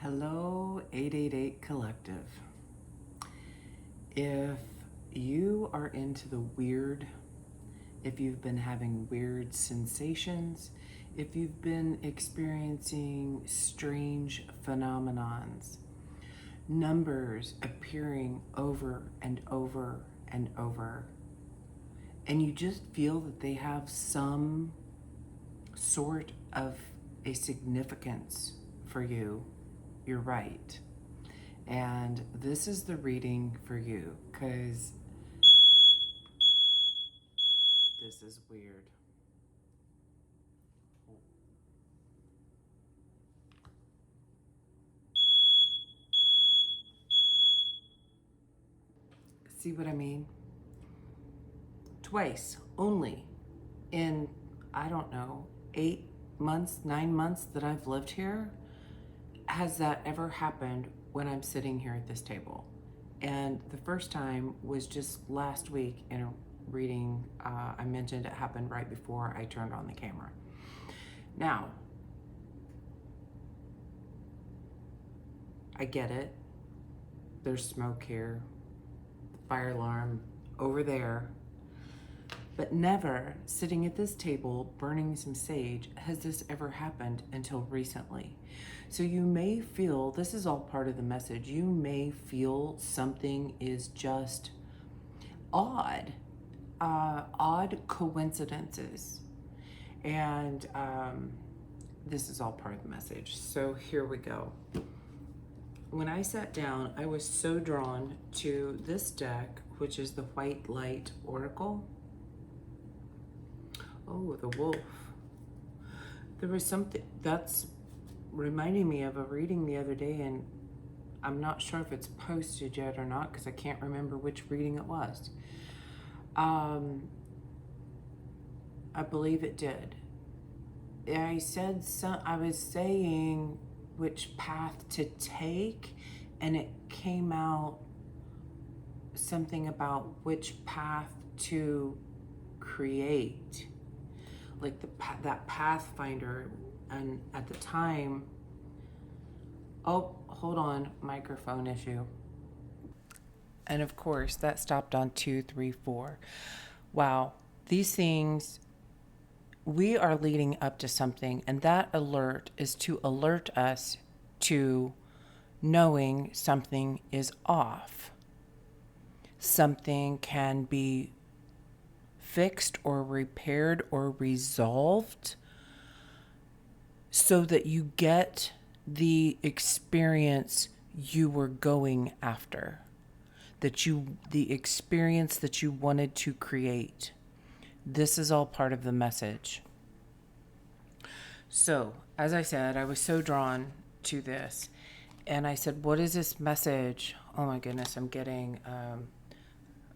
Hello, 888 Collective. If you are into the weird, if you've been having weird sensations, if you've been experiencing strange phenomenons, numbers appearing over and over and over, and you just feel that they have some sort of a significance for you, you're right. And this is the reading for you because this is weird. See what I mean? Twice only in, I don't know, 8 months, 9 months that I've lived here, has that ever happened when I'm sitting here at this table. And the first time was just last week in a reading. I mentioned it happened right before I turned on the camera. Now, I get it. There's smoke here, fire alarm over there. But never sitting at this table burning some sage has this ever happened until recently. So you may feel, this is all part of the message, you may feel something is just odd, odd coincidences. And this is all part of the message. So here we go. When I sat down, I was so drawn to this deck, which is the White Light Oracle. Oh, the wolf. There was something that's reminding me of a reading the other day, and I'm not sure if it's posted yet or not because I can't remember which reading it was. I believe it did. I was saying which path to take, and it came out something about which path to create, like that pathfinder. And at the time, oh, hold on, microphone issue. And of course that stopped on 2, 3, 4. Wow, these things, we are leading up to something, and that alert is to alert us to knowing something is off. Something can be fixed or repaired or resolved so that you get the experience you were going after, the experience that you wanted to create. This is all part of the message. So, as I said, I was so drawn to this, and I said, what is this message? Oh my goodness, I'm getting,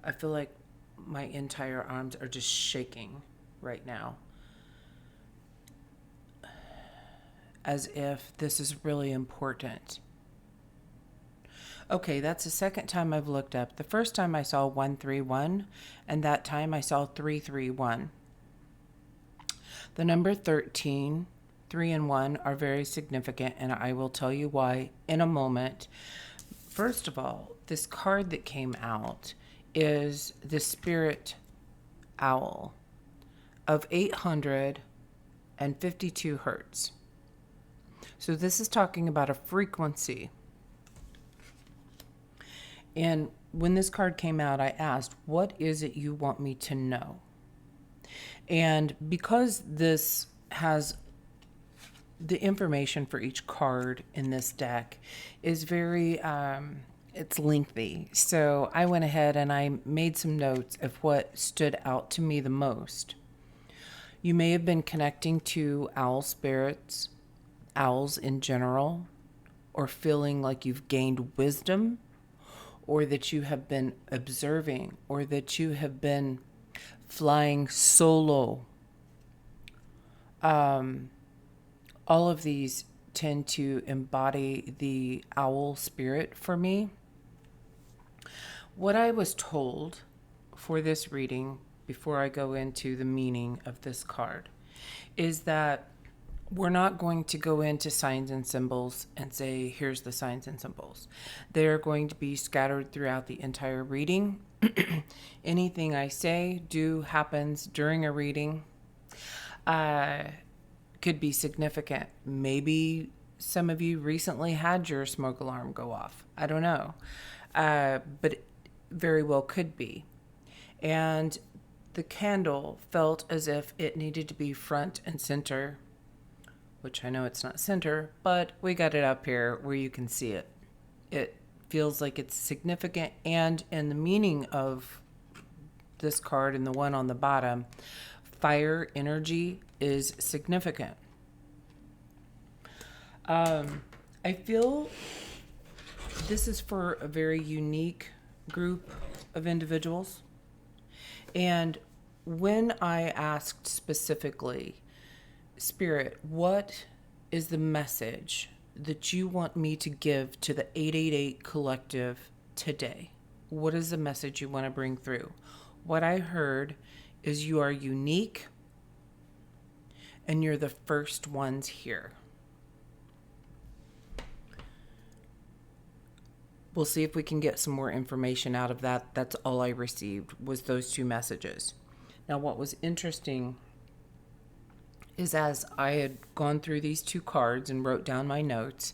I feel like my entire arms are just shaking right now, as if this is really important. Okay, that's the second time I've looked up. The first time I saw 131, and that time I saw 331. The number 13, 3 and 1 are very significant, and I will tell you why in a moment. First of all, this card that came out is the Spirit Owl of 852 hertz. So this is talking about a frequency. And when this card came out, I asked, what is it you want me to know? And because this has the information for each card in this deck is very, it's lengthy. So I went ahead and I made some notes of what stood out to me the most. You may have been connecting to owl spirits, owls in general, or feeling like you've gained wisdom, or that you have been observing, or that you have been flying solo. All of these tend to embody the owl spirit for me. What I was told for this reading, before I go into the meaning of this card, is that we're not going to go into signs and symbols and say, here's the signs and symbols. They're going to be scattered throughout the entire reading. Anything I say, do, happens during a reading could be significant. Maybe some of you recently had your smoke alarm go off. I don't know. But it very well could be. And the candle felt as if it needed to be front and center, which I know it's not center, but we got it up here where you can see it. It feels like it's significant, and in the meaning of this card and the one on the bottom, fire energy is significant. I feel this is for a very unique group of individuals. And when I asked specifically, Spirit, what is the message that you want me to give to the 888 collective today? What is the message you want to bring through? What I heard is you are unique and you're the first ones here. We'll see if we can get some more information out of that. That's all I received was those two messages. Now, what was interesting is as I had gone through these two cards and wrote down my notes,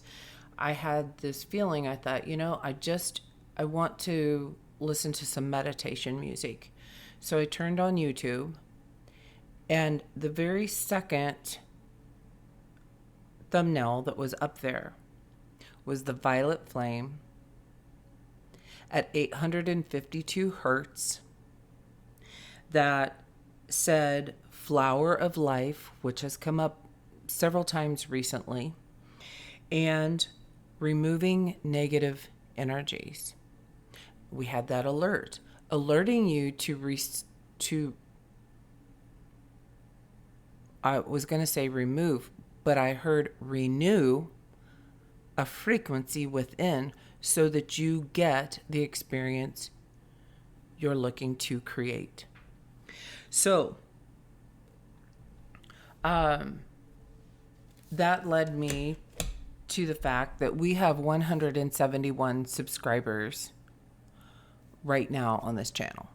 I had this feeling. I thought, I want to listen to some meditation music. So I turned on YouTube, and the very second thumbnail that was up there was the violet flame at 852 hertz that said flower of life, which has come up several times recently, and removing negative energies. We had that alert, alerting you I was going to say remove, but I heard renew a frequency within so that you get the experience you're looking to create. So, that led me to the fact that we have 171 subscribers right now on this channel.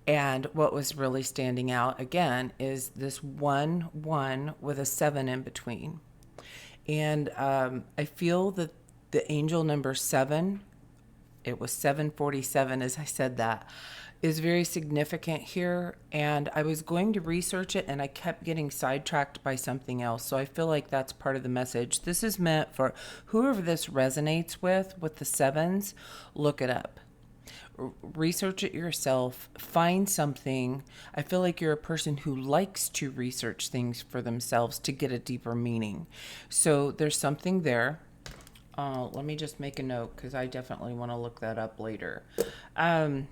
And what was really standing out again is this 1 with a 7 in between. And I feel that the angel number 7, it was 747 as I said that, is very significant here. And I was going to research it and I kept getting sidetracked by something else. So I feel like that's part of the message. This is meant for whoever this resonates with the 7s, look it up. Research it yourself, find something. I feel like you're a person who likes to research things for themselves to get a deeper meaning. So there's something there. Let me just make a note because I definitely want to look that up later. And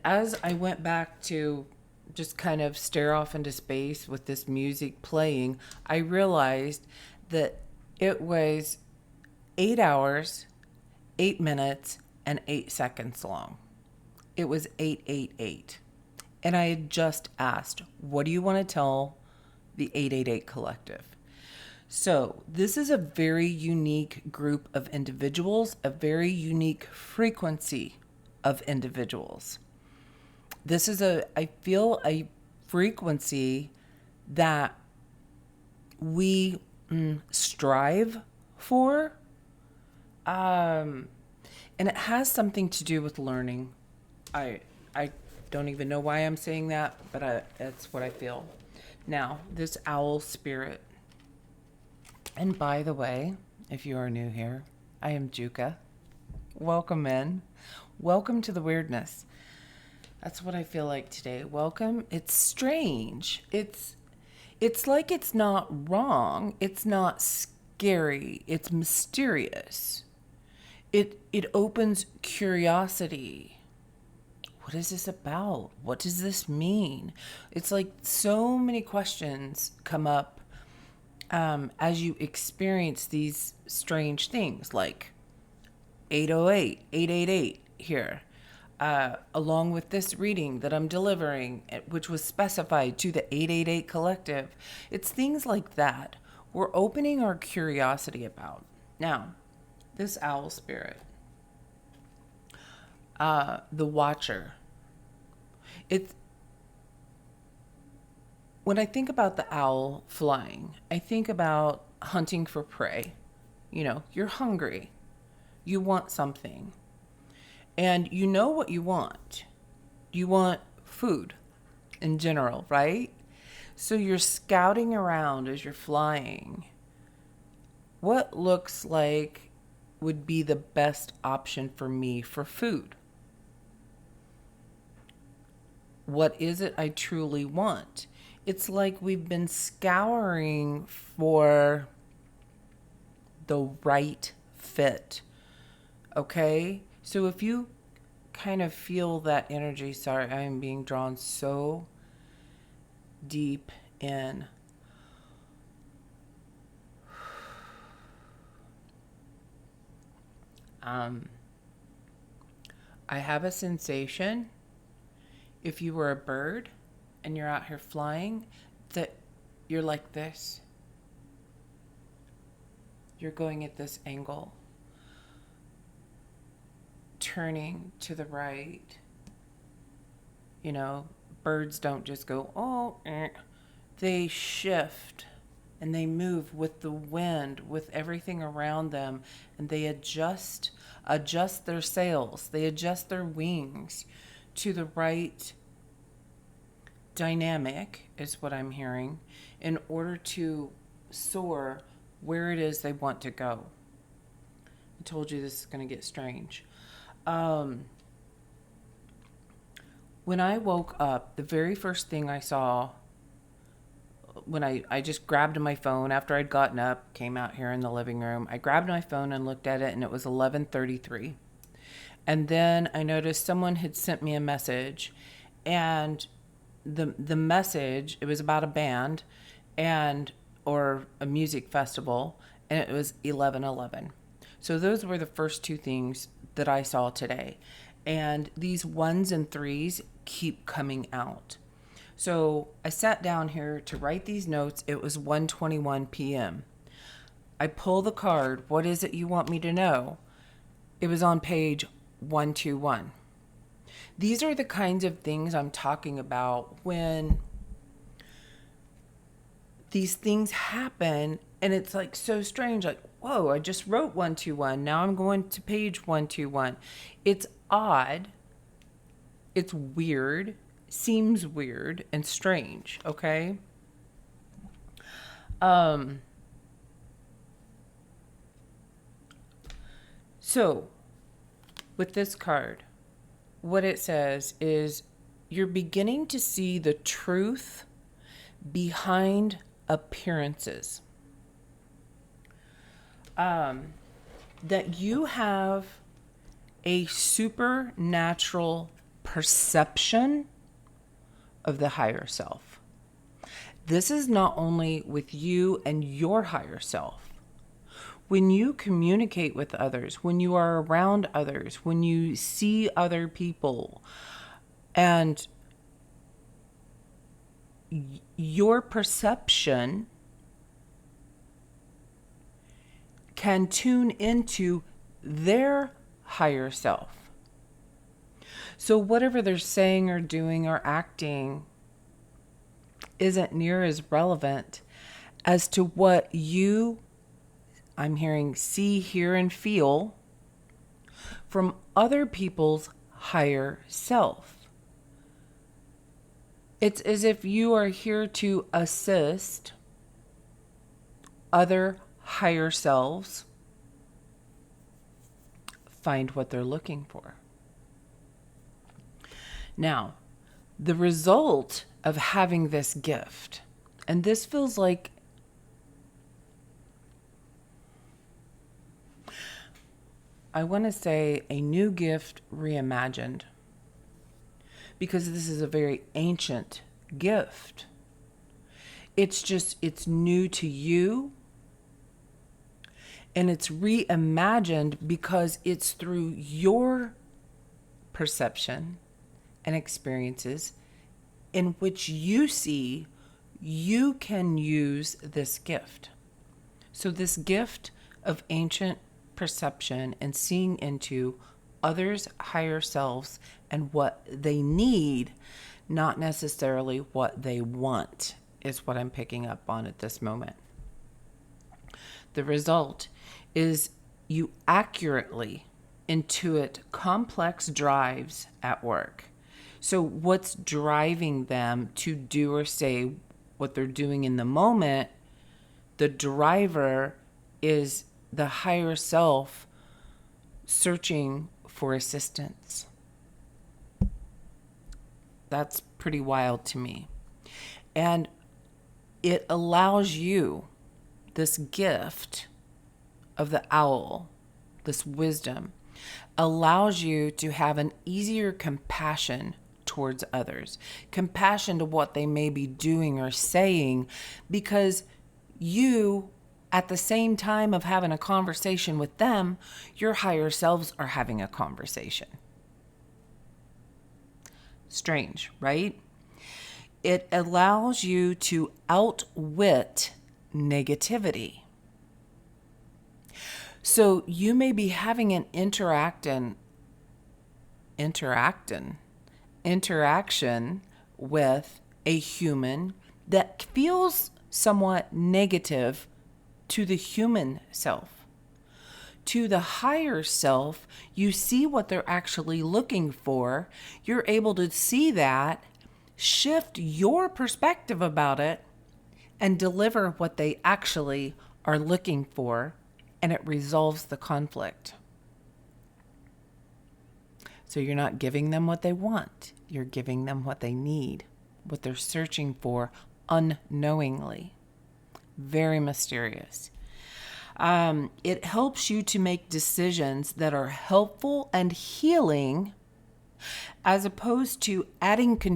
as I went back to just kind of stare off into space with this music playing, I realized that it was 8 hours, 8 minutes, and 8 seconds long. It was 888. And I had just asked, what do you want to tell the 888 collective? So this is a very unique group of individuals, a very unique frequency of individuals. This is I feel a frequency that we strive for. And it has something to do with learning. I don't even know why I'm saying that, but that's what I feel. Now, this owl spirit. And by the way, if you are new here, I am Juka. Welcome in. Welcome to the weirdness. That's what I feel like today. Welcome. It's strange. It's like it's not wrong. It's not scary. It's mysterious. It opens curiosity. What is this about? What does this mean? It's like so many questions come up as you experience these strange things like 808, 888 here. along with this reading that I'm delivering, which was specified to the 888 Collective. It's things like that we're opening our curiosity about. Now, this owl spirit, the Watcher, it's, when I think about the owl flying, I think about hunting for prey. You know, you're hungry, you want something, and you know what you want. You want food in general, right? So you're scouting around as you're flying. What looks like would be the best option for me for food? What is it I truly want? It's like we've been scouring for the right fit. Okay? So if you kind of feel that energy, sorry, I am being drawn so deep in. I have a sensation, if you were a bird and you're out here flying, that you're like this. You're going at this angle, turning to the right. You know, birds don't just go, oh, they shift and they move with the wind, with everything around them, and they adjust their sails, they adjust their wings to the right dynamic, is what I'm hearing, in order to soar where it is they want to go. I told you this is going to get strange. When I woke up, the very first thing I saw, when I just grabbed my phone after I'd gotten up, came out here in the living room, I grabbed my phone and looked at it, and it was 11:33. And then I noticed someone had sent me a message, and the message, it was about a band or a music festival, and it was 11:11. So those were the first two things that I saw today. And these ones and threes keep coming out. So I sat down here to write these notes. It was 1:21 p.m. I pull the card. What is it you want me to know? It was on page 121. These are the kinds of things I'm talking about when these things happen, and it's like so strange. Like, whoa, I just wrote 121. Now I'm going to page 121. It's odd. It's weird. Seems weird and strange, okay? So, with this card, what it says is you're beginning to see the truth behind appearances. That you have a supernatural perception of the higher self. This is not only with you and your higher self. When you communicate with others, when you are around others, when you see other people, and your perception can tune into their higher self. So whatever they're saying or doing or acting isn't near as relevant as to what you, I'm hearing, see, hear, and feel from other people's higher self. It's as if you are here to assist other higher selves find what they're looking for. Now, the result of having this gift, and this feels like I want to say a new gift reimagined, because this is a very ancient gift. It's new to you, and it's reimagined because it's through your perception and experiences in which you see you can use this gift. So this gift of ancient perception and seeing into others' higher selves and what they need, not necessarily what they want, is what I'm picking up on at this moment. The result is you accurately intuit complex drives at work. So what's driving them to do or say what they're doing in the moment? The driver is the higher self searching for assistance. That's pretty wild to me. And it allows you, this gift of the owl, this wisdom, allows you to have an easier compassion towards others, compassion to what they may be doing or saying, because you, at the same time of having a conversation with them, your higher selves are having a conversation. Strange, right? It allows you to outwit negativity. So you may be having an interaction with a human that feels somewhat negative to the human self. To the higher self, you see what they're actually looking for. You're able to see that, shift your perspective about it, and deliver what they actually are looking for, and it resolves the conflict. So you're not giving them what they want. You're giving them what they need, what they're searching for unknowingly. Very mysterious. It helps you to make decisions that are helpful and healing, as opposed to adding to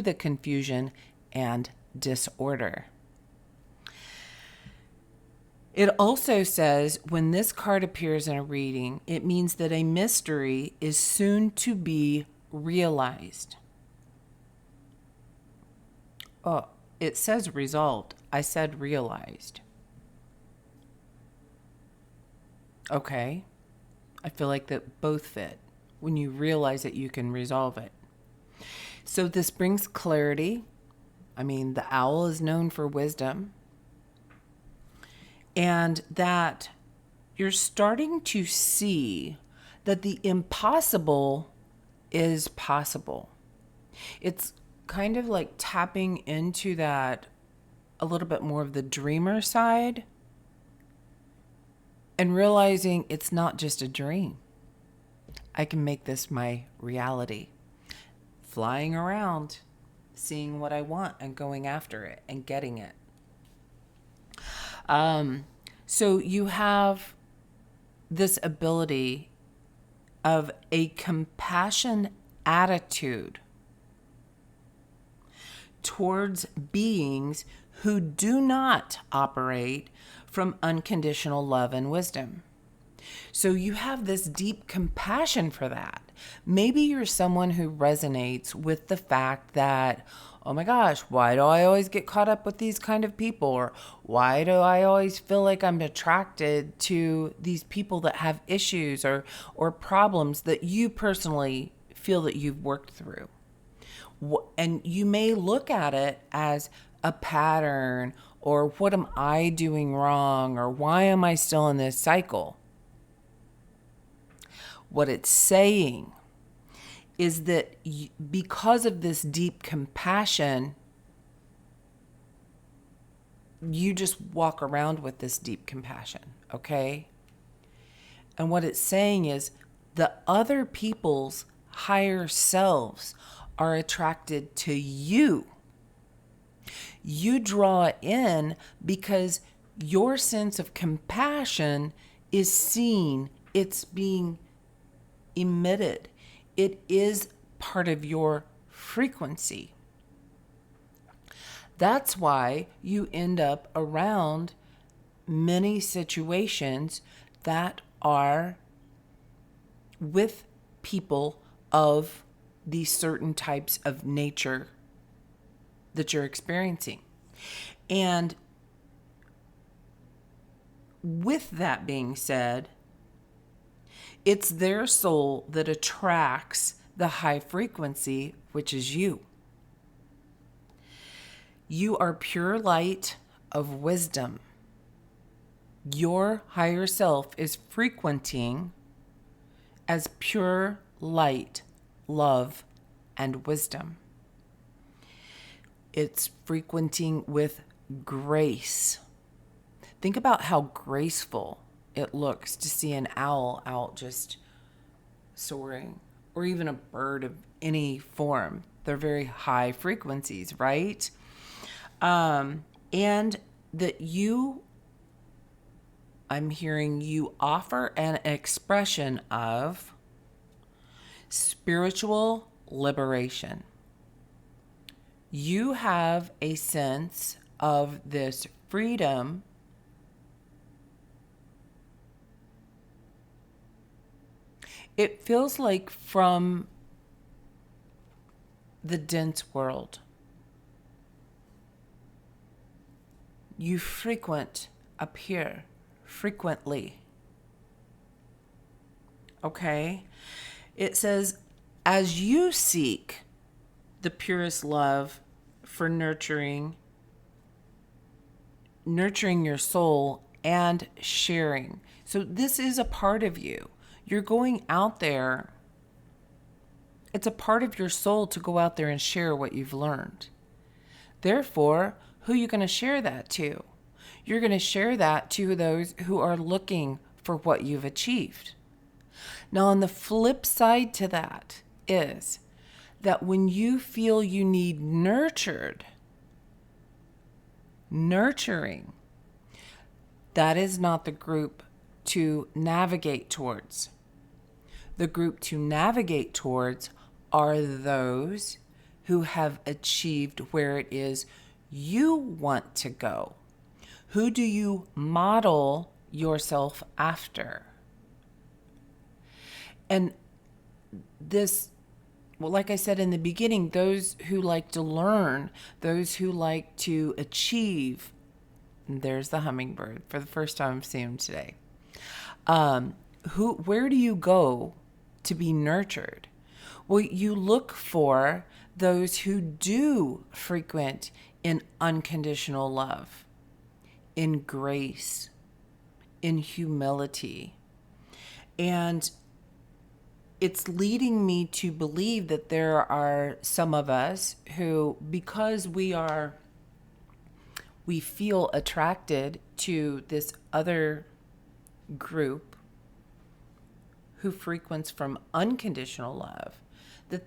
the confusion and disorder. It also says when this card appears in a reading, it means that a mystery is soon to be realized. Oh, it says resolved. I said realized. Okay. I feel like that both fit. When you realize it, you can resolve it. So this brings clarity. I mean, the owl is known for wisdom. And that you're starting to see that the impossible is possible. It's kind of like tapping into that a little bit more of the dreamer side and realizing it's not just a dream. I can make this my reality. Flying around, seeing what I want and going after it and getting it. So you have this ability of a compassion attitude towards beings who do not operate from unconditional love and wisdom. So you have this deep compassion for that. Maybe you're someone who resonates with the fact that, oh my gosh, why do I always get caught up with these kind of people? Or why do I always feel like I'm attracted to these people that have issues or problems that you personally feel that you've worked through? And you may look at it as a pattern, or what am I doing wrong? Or why am I still in this cycle? What it's saying is that because of this deep compassion, you just walk around with this deep compassion, okay? And what it's saying is the other people's higher selves are attracted to you. You draw in because your sense of compassion is seen, it's being emitted. It is part of your frequency. That's why you end up around many situations that are with people of these certain types of nature that you're experiencing. And with that being said, it's their soul that attracts the high frequency, which is you. You are pure light of wisdom. Your higher self is frequenting as pure light, love, and wisdom. It's frequenting with grace. Think about how graceful it looks to see an owl out just soaring, or even a bird of any form. They're very high frequencies, right? And that I'm hearing you offer an expression of spiritual liberation. You have a sense of this freedom it feels like from the dense world. You frequent up here frequently. Okay? It says, as you seek the purest love for nurturing your soul and sharing. So this is a part of you. You're going out there. It's a part of your soul to go out there and share what you've learned. Therefore, who are you going to share that to? You're going to share that to those who are looking for what you've achieved. Now, on the flip side to that is that when you feel you need nurturing, that is not the group to navigate towards. The group to navigate towards are those who have achieved where it is you want to go. Who do you model yourself after? And this, well, like I said in the beginning, those who like to learn, those who like to achieve, there's the hummingbird for the first time I'm seeing him today. Where do you go to be nurtured? Well, you look for those who do frequent in unconditional love, in grace, in humility. And it's leading me to believe that there are some of us who, because we feel attracted to this other group who frequents from unconditional love,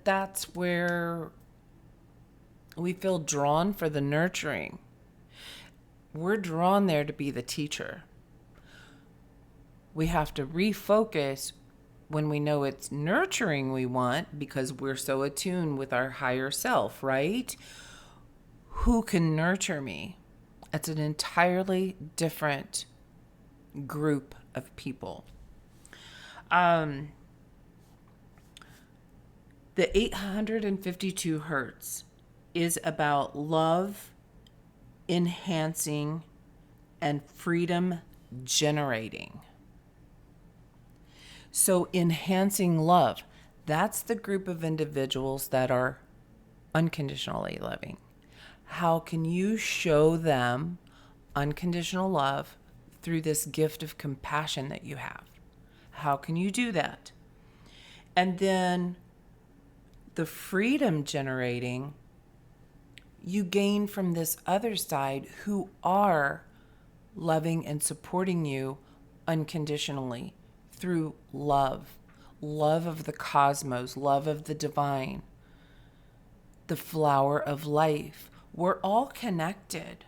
that's where we feel drawn for the nurturing. We're drawn there to be the teacher. We have to refocus when we know it's nurturing we want, because we're so attuned with our higher self, right? Who can nurture me? It's an entirely different group of people. The 852 hertz is about love enhancing and freedom generating. So enhancing love, that's the group of individuals that are unconditionally loving. How can you show them unconditional love through this gift of compassion that you have? How can you do that? And then the freedom generating, you gain from this other side who are loving and supporting you unconditionally through love of the cosmos, love of the divine, the flower of life. We're all connected.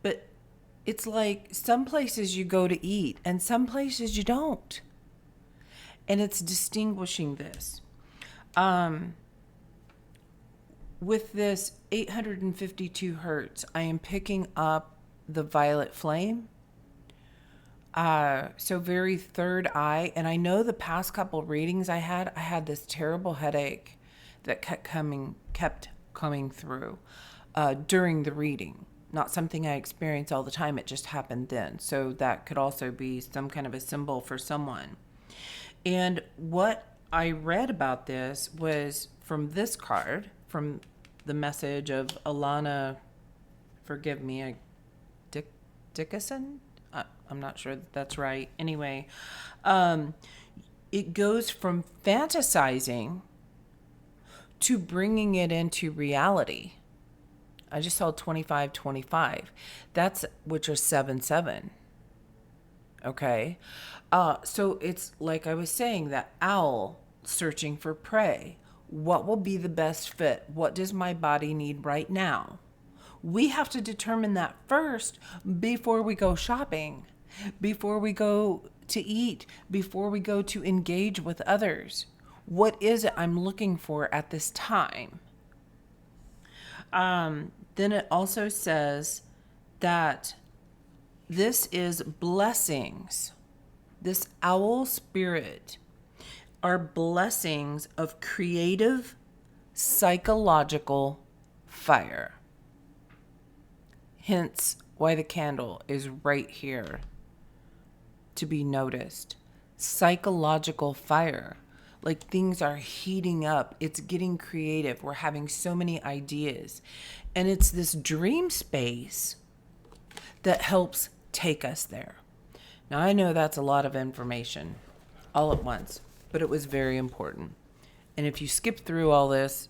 But it's like some places you go to eat and some places you don't. And it's distinguishing this. With this 852 hertz, I am picking up the violet flame. So very third eye. And I know the past couple readings I had this terrible headache that kept coming through during the reading. Not something I experience all the time. It just happened then. So that could also be some kind of a symbol for someone. And what I read about this was from this card, from the message of Alana, forgive me, Dickinson? I'm not sure that's right. Anyway, it goes from fantasizing to bringing it into reality. I just saw 2525. That's, which are 7-7. Okay. So it's like I was saying, that owl searching for prey. What will be the best fit? What does my body need right now? We have to determine that first before we go shopping, before we go to eat, before we go to engage with others. What is it I'm looking for at this time? Then it also says that this is blessings. This owl spirit are blessings of creative, psychological fire. Hence why the candle is right here to be noticed. Psychological fire. Like things are heating up. It's getting creative. We're having so many ideas. And it's this dream space that helps take us there. Now, I know that's a lot of information all at once, but it was very important. And if you skip through all this,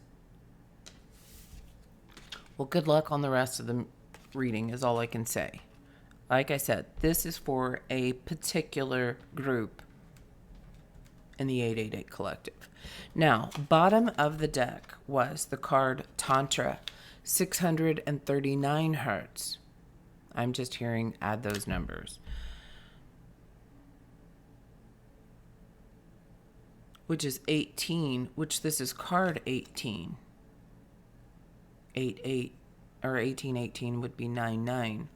well, good luck on the rest of the reading is all I can say. Like I said, this is for a particular group in the 888 Collective. Now, bottom of the deck was the card Tantra, 639 hertz. I'm just hearing add those numbers. Which is 18, which this is card 18. 88 or 1818 would be 99.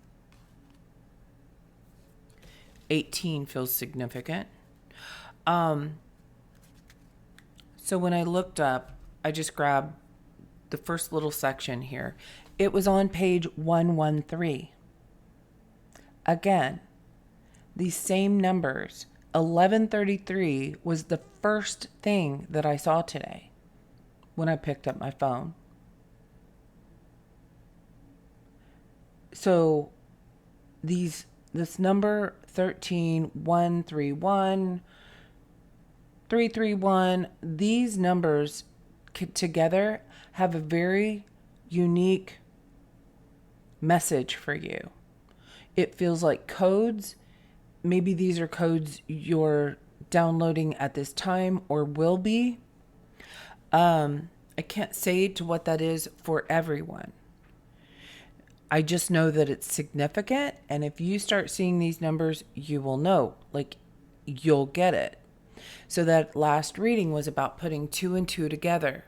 18 feels significant. So when I looked up, I just grabbed the first little section here. It was on page 113. Again, these same numbers. 1133 was the first thing that I saw today when I picked up my phone. So this number 13, 131, 331, these numbers together have a very unique message for you. It feels like codes. Maybe these are codes you're downloading at this time or will be. I can't say to what that is for everyone. I just know that it's significant. And if you start seeing these numbers, you will know, like you'll get it. So that last reading was about putting 2 and 2 together.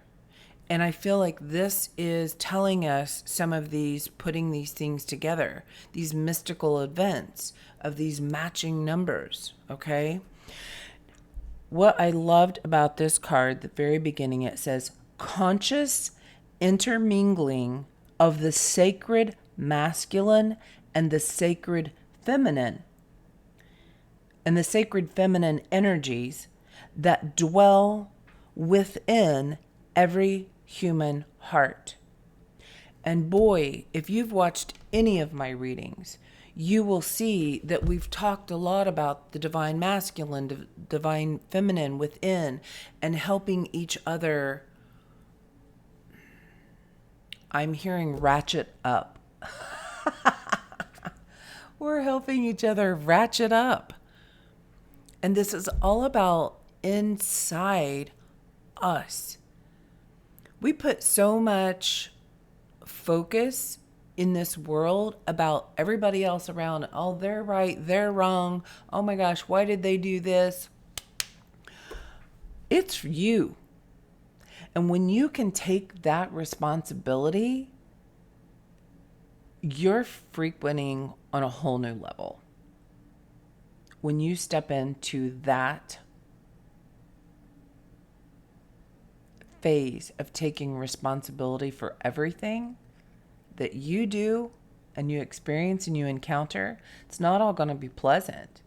And I feel like this is telling us some of these, putting these things together, these mystical events of these matching numbers, okay? What I loved about this card, the very beginning, it says, conscious intermingling of the sacred masculine and the sacred feminine, and the sacred feminine energies that dwell within every human heart. And boy, if you've watched any of my readings, you will see that we've talked a lot about the divine masculine, divine feminine within, and helping each other. I'm hearing ratchet up. We're helping each other ratchet up. And this is all about inside us. We put so much focus in this world about everybody else around. Oh, they're right, they're wrong. Oh my gosh, why did they do this? It's you. And when you can take that responsibility, you're frequenting on a whole new level. When you step into that phase of taking responsibility for everything that you do and you experience and you encounter, it's not all going to be pleasant.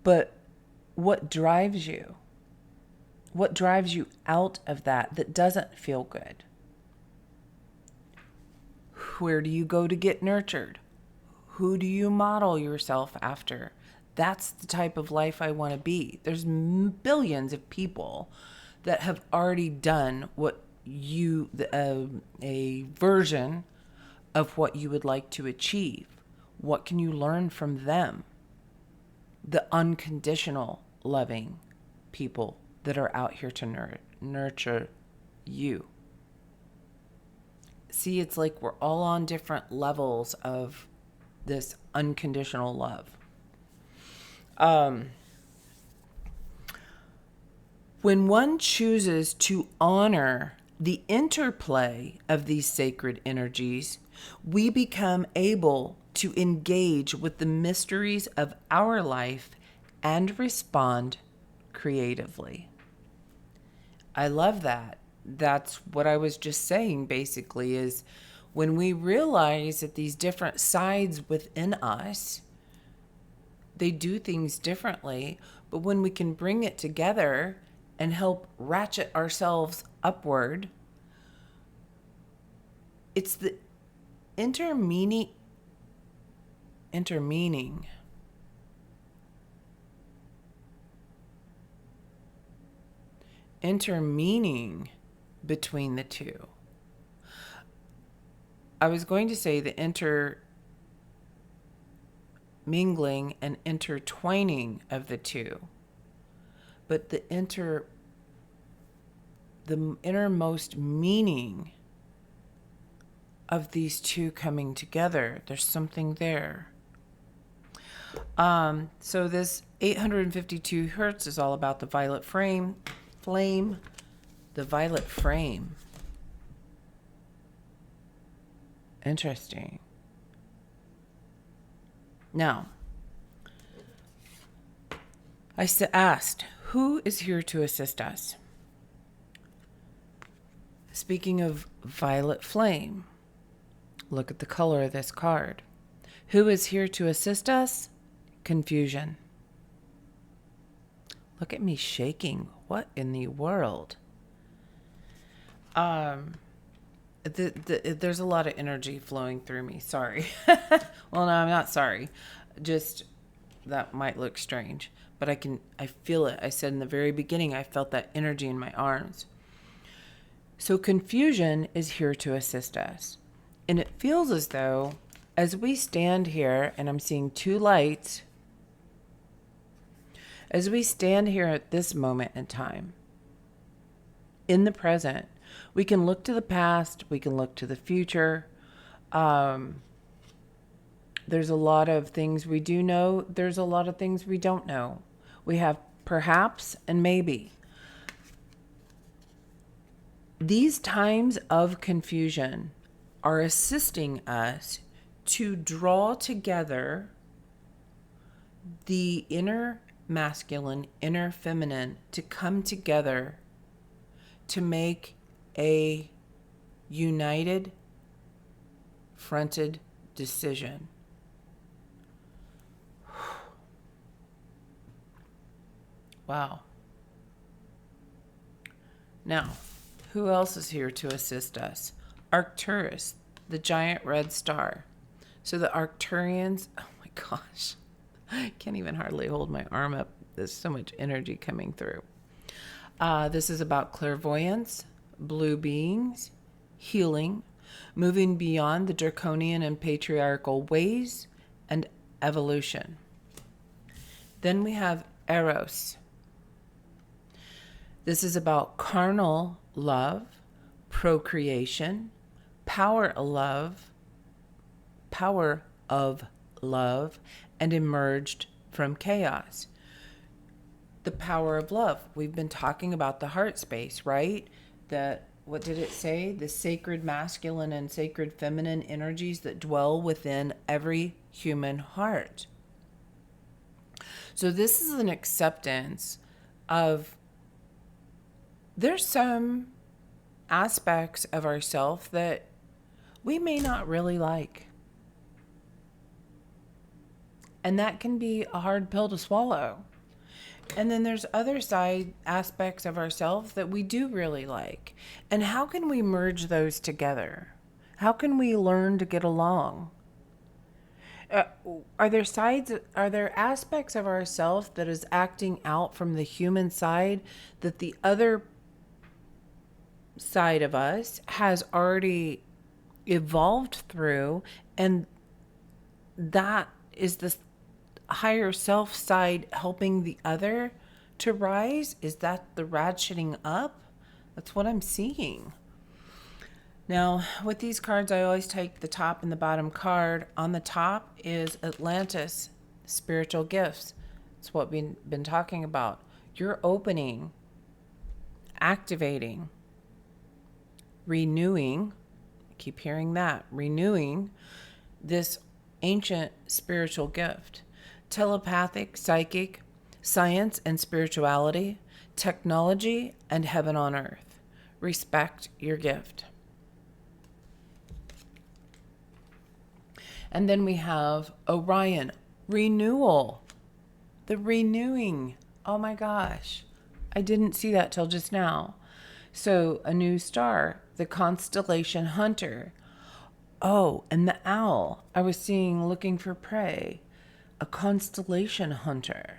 But what drives you? What drives you out of that doesn't feel good? Where do you go to get nurtured? Who do you model yourself after? That's the type of life I want to be. There's billions of people that have already done what you, a version of what you would like to achieve. What can you learn from them? The unconditional loving people that are out here to nurture you. See, it's like we're all on different levels of this unconditional love. When one chooses to honor the interplay of these sacred energies, we become able to engage with the mysteries of our life and respond creatively. I love that. That's what I was just saying, basically, is when we realize that these different sides within us, they do things differently, but when we can bring it together and help ratchet ourselves upward, it's the intermeaning between the two. I was going to say the intermingling and intertwining of the two, but the innermost meaning of these two coming together, there's something there. So this 852 hertz is all about the violet flame, the violet flame. Interesting. Now, I asked, who is here to assist us? Speaking of violet flame, look at the color of this card. Who is here to assist us? Confusion. Look at me shaking. What in the world? There's a lot of energy flowing through me. Sorry. Well, no, I'm not sorry. Just that might look strange, but I feel it. I said in the very beginning, I felt that energy in my arms. So confusion is here to assist us. And it feels as though as we stand here, and I'm seeing two lights, as we stand here at this moment in time, in the present, we can look to the past, we can look to the future. There's a lot of things we do know. There's a lot of things we don't know. We have perhaps and maybe. These times of confusion are assisting us to draw together the inner masculine, inner feminine, to come together to make a united, fronted decision. Wow. Now, who else is here to assist us? Arcturus, the giant red star. So the Arcturians, oh my gosh, I can't even hardly hold my arm up. There's so much energy coming through. This is about clairvoyance, blue beings, healing, moving beyond the draconian and patriarchal ways, and evolution. Then we have Eros. This is about carnal love, procreation, power of love, and emerged from chaos. The power of love. We've been talking about the heart space, right? That what did it say? The sacred masculine and sacred feminine energies that dwell within every human heart. So this is an acceptance of there's some aspects of ourself that we may not really like. And that can be a hard pill to swallow. And then there's other side aspects of ourselves that we do really like. And how can we merge those together? How can we learn to get along? Are there aspects of ourselves that is acting out from the human side that the other side of us has already evolved through, and that is the higher self side helping the other to rise? Is that the ratcheting up? That's what I'm seeing. Now, with these cards, I always take the top and the bottom card. On the top is Atlantis, spiritual gifts. It's what we've been talking about. You're opening, activating, renewing. I keep hearing that. Renewing this ancient spiritual gift. Telepathic, psychic, science and spirituality, technology, and heaven on earth. Respect your gift. And then we have Orion, renewal, the renewing. Oh my gosh, I didn't see that till just now. So a new star, the constellation Hunter. Oh, and the owl. I was seeing looking for prey, a constellation hunter.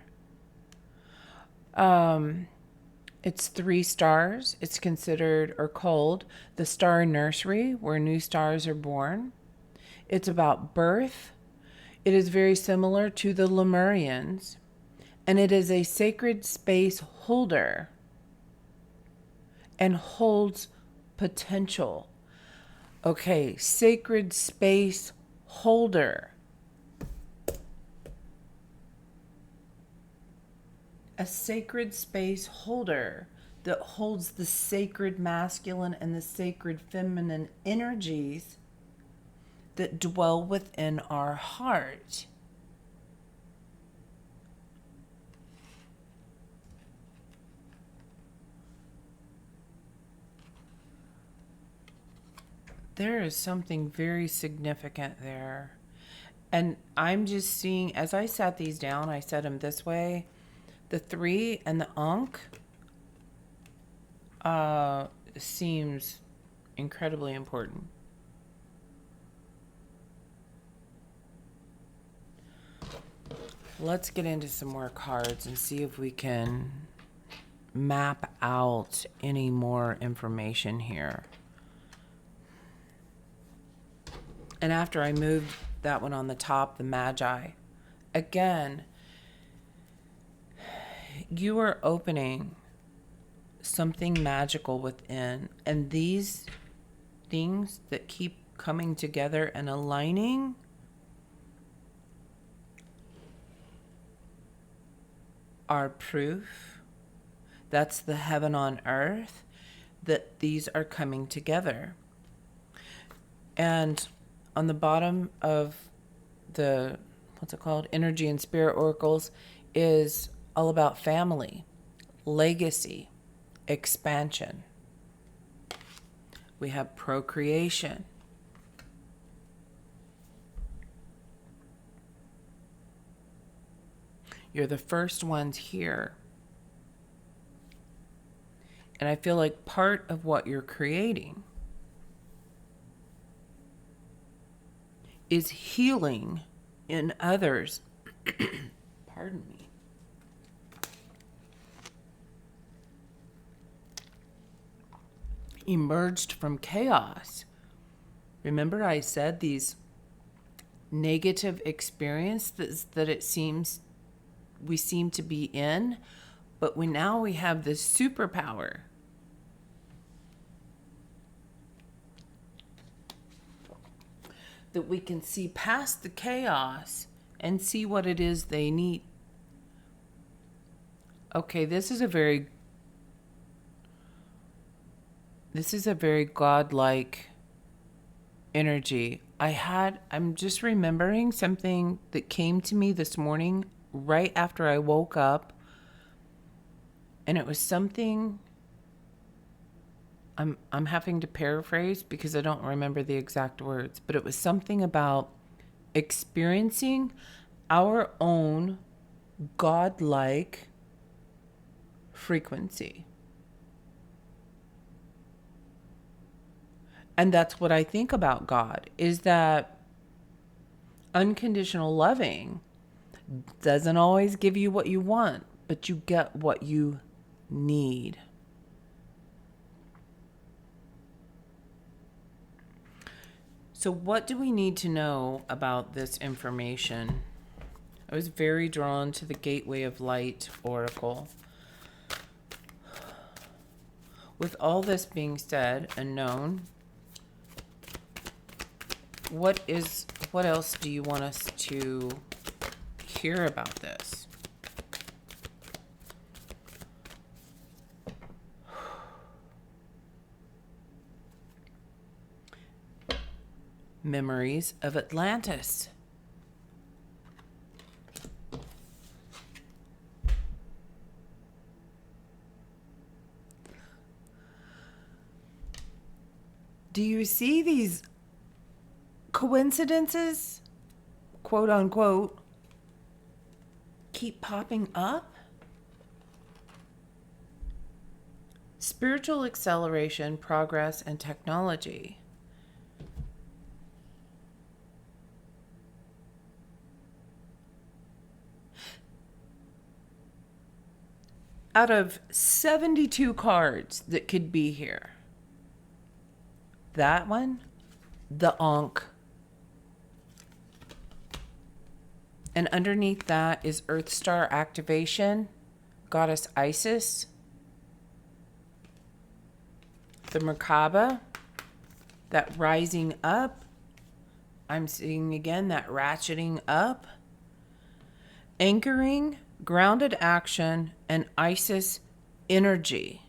It's 3 stars. It's considered or called the star nursery where new stars are born. It's about birth. It is very similar to the Lemurians, and it is a sacred space holder and holds potential. Okay, sacred space holder. A sacred space holder that holds the sacred masculine and the sacred feminine energies that dwell within our heart. There is something very significant there. And I'm just seeing, as I set these down, I set them this way. The 3 and the Ankh seems incredibly important. Let's get into some more cards and see if we can map out any more information here. And after I moved that one on the top, the Magi, again, you are opening something magical within. And these things that keep coming together and aligning are proof. That's the heaven on earth, that these are coming together. And on the bottom of the, what's it called? Energy and Spirit Oracles is all about family, legacy, expansion. We have procreation. You're the first ones here. And I feel like part of what you're creating is healing in others. Pardon me. Emerged from chaos. Remember I said these negative experiences that it seems we seem to be in, but now we have this superpower. That we can see past the chaos and see what it is they need. Okay, this is a very This is a very godlike energy. I'm just remembering something that came to me this morning right after I woke up. And it was something I'm having to paraphrase because I don't remember the exact words, but it was something about experiencing our own godlike frequency. And that's what I think about God, is that unconditional loving doesn't always give you what you want, but you get what you need. So what do we need to know about this information? I was very drawn to the Gateway of Light Oracle. With all this being said and known, what else do you want us to hear about this? Memories of Atlantis. Do you see these coincidences, quote unquote, keep popping up? Spiritual acceleration, progress, and technology. Out of 72 cards that could be here, that one, the Ankh. And underneath that is Earth Star activation, Goddess Isis, the Merkaba, that rising up. I'm seeing again that ratcheting up, anchoring, grounded action, and Isis energy.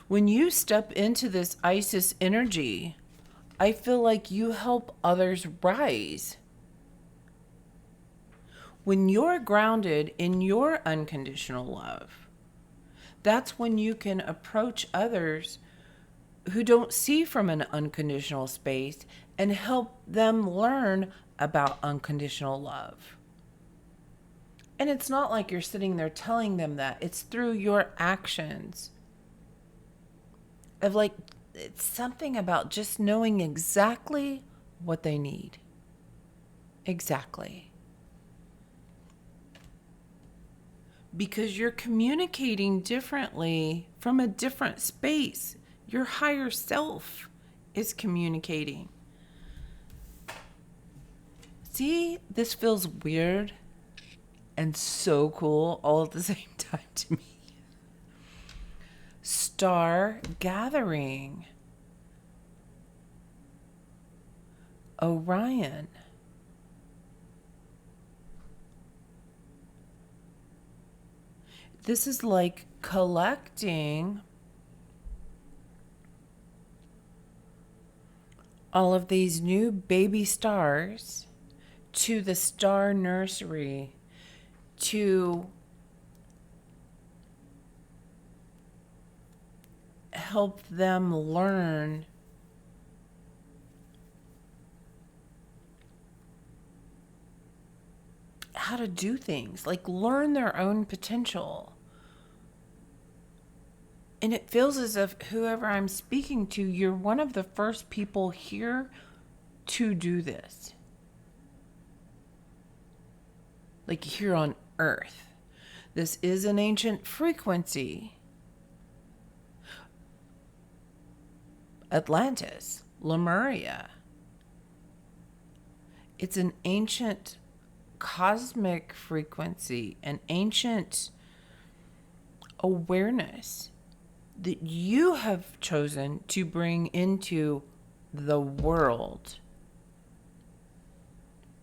When you step into this Isis energy, I feel like you help others rise. When you're grounded in your unconditional love, that's when you can approach others who don't see from an unconditional space and help them learn about unconditional love. And it's not like you're sitting there telling them that. It's through your actions. It's something about just knowing exactly what they need. Exactly. Because you're communicating differently from a different space. Your higher self is communicating. See, this feels weird and so cool all at the same time to me. Star gathering. Orion. This is like collecting all of these new baby stars to the star nursery to help them learn how to do things, like learn their own potential. And it feels as if whoever I'm speaking to, you're one of the first people here to do this. Like here on Earth. This is an ancient frequency. Atlantis, Lemuria. It's an ancient cosmic frequency, an ancient awareness that you have chosen to bring into the world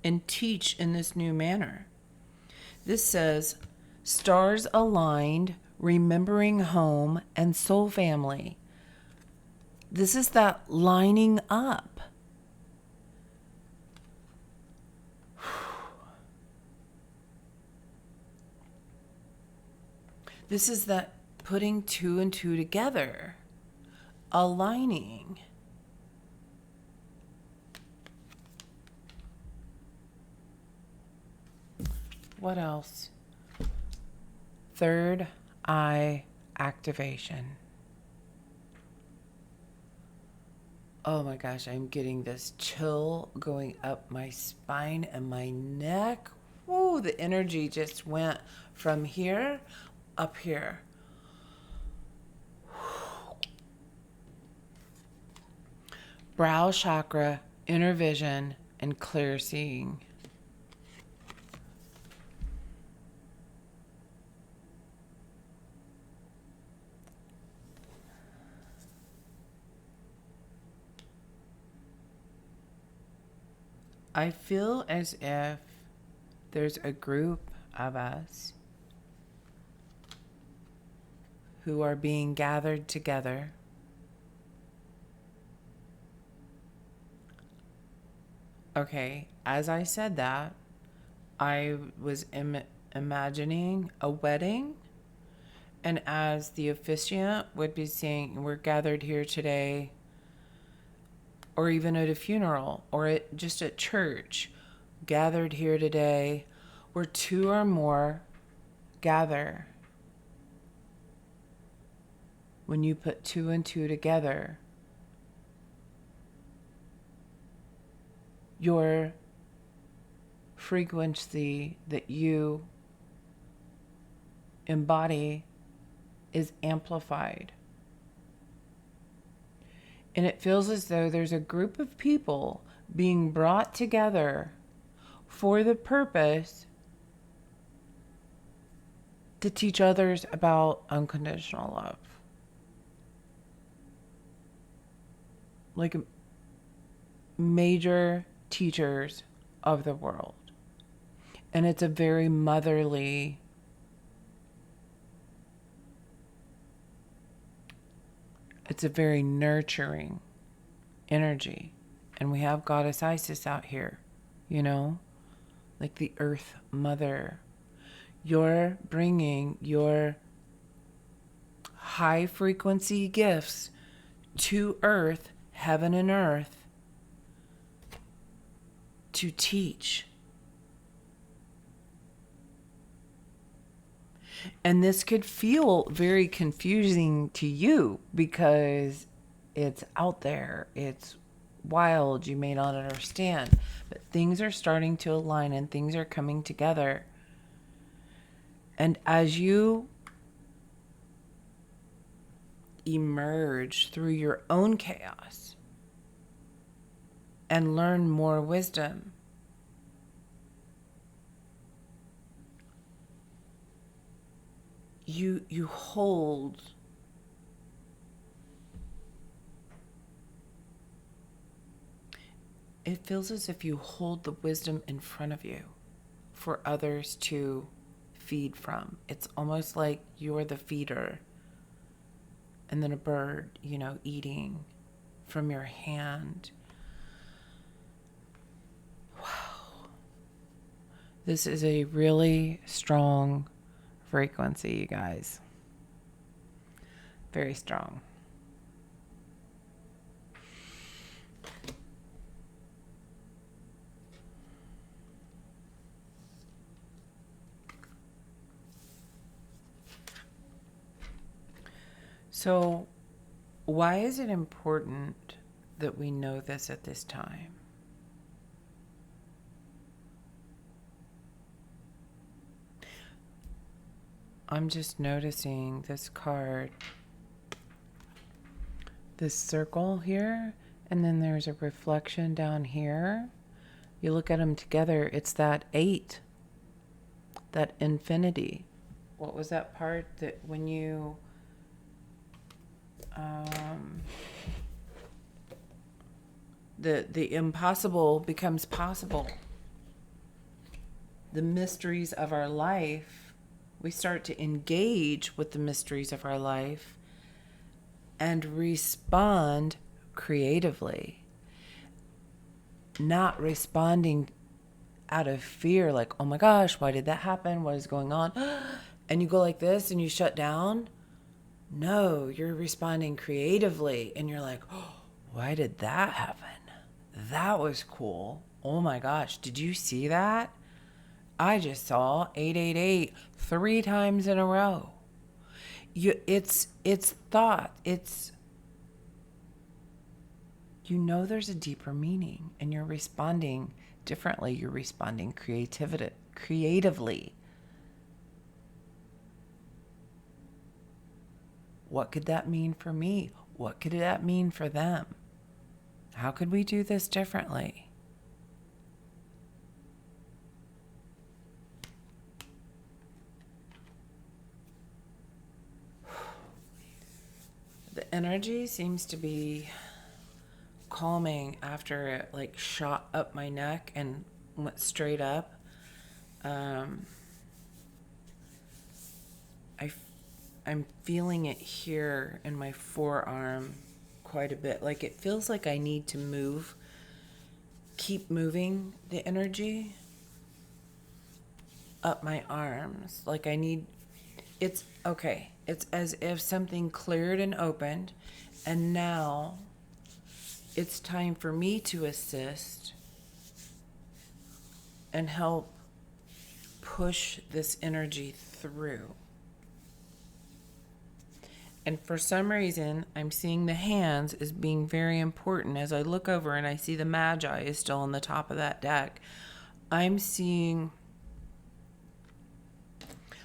and teach in this new manner. This says, stars aligned, remembering home and soul family. This is that lining up. This is that putting two and two together, aligning. What else? Third eye activation. Oh my gosh, I'm getting this chill going up my spine and my neck. Woo, the energy just went from here up here. Brow chakra, inner vision, and clear seeing. I feel as if there's a group of us who are being gathered together. Okay, as I said that, I was imagining a wedding, and as the officiant would be saying, we're gathered here today, or even at a funeral, or just at church, gathered here today, where two or more gather. When you put two and two together, your frequency that you embody is amplified. And it feels as though there's a group of people being brought together for the purpose to teach others about unconditional love. Like major teachers of the world. And it's a very motherly, it's a very nurturing energy. And we have Goddess Isis out here, you know, like the Earth Mother. You're bringing your high frequency gifts to Earth, heaven and earth, to teach. And this could feel very confusing to you because it's out there, it's wild, you may not understand, but things are starting to align and things are coming together. And as you emerge through your own chaos and learn more wisdom, you hold it feels as if you hold the wisdom in front of you for others to feed from. It's almost like you're the feeder and then a bird, you know, eating from your hand. Wow. This is a really strong frequency, you guys. Very strong. So, why is it important that we know this at this time? I'm just noticing this card, this circle here, and then there's a reflection down here. You look at them together, it's that 8, that infinity. What was that part that when you the impossible becomes possible? The mysteries of our life We start to engage with the mysteries of our life and respond creatively, not responding out of fear, like, oh my gosh, why did that happen? What is going on? And you go like this and you shut down. No, you're responding creatively and you're like, oh, why did that happen? That was cool. Oh my gosh, did you see that? I just saw 888 3 times in a row. It's thought. There's a deeper meaning and you're responding differently. You're responding creatively. What could that mean for me? What could that mean for them? How could we do this differently? The energy seems to be calming after it like shot up my neck and went straight up. I'm feeling it here in my forearm quite a bit. Like it feels like I need to keep moving the energy up my arms. Like it's okay. It's as if something cleared and opened, and now it's time for me to assist and help push this energy through. And for some reason, I'm seeing the hands as being very important. As I look over and I see the Magi is still on the top of that deck, I'm seeing,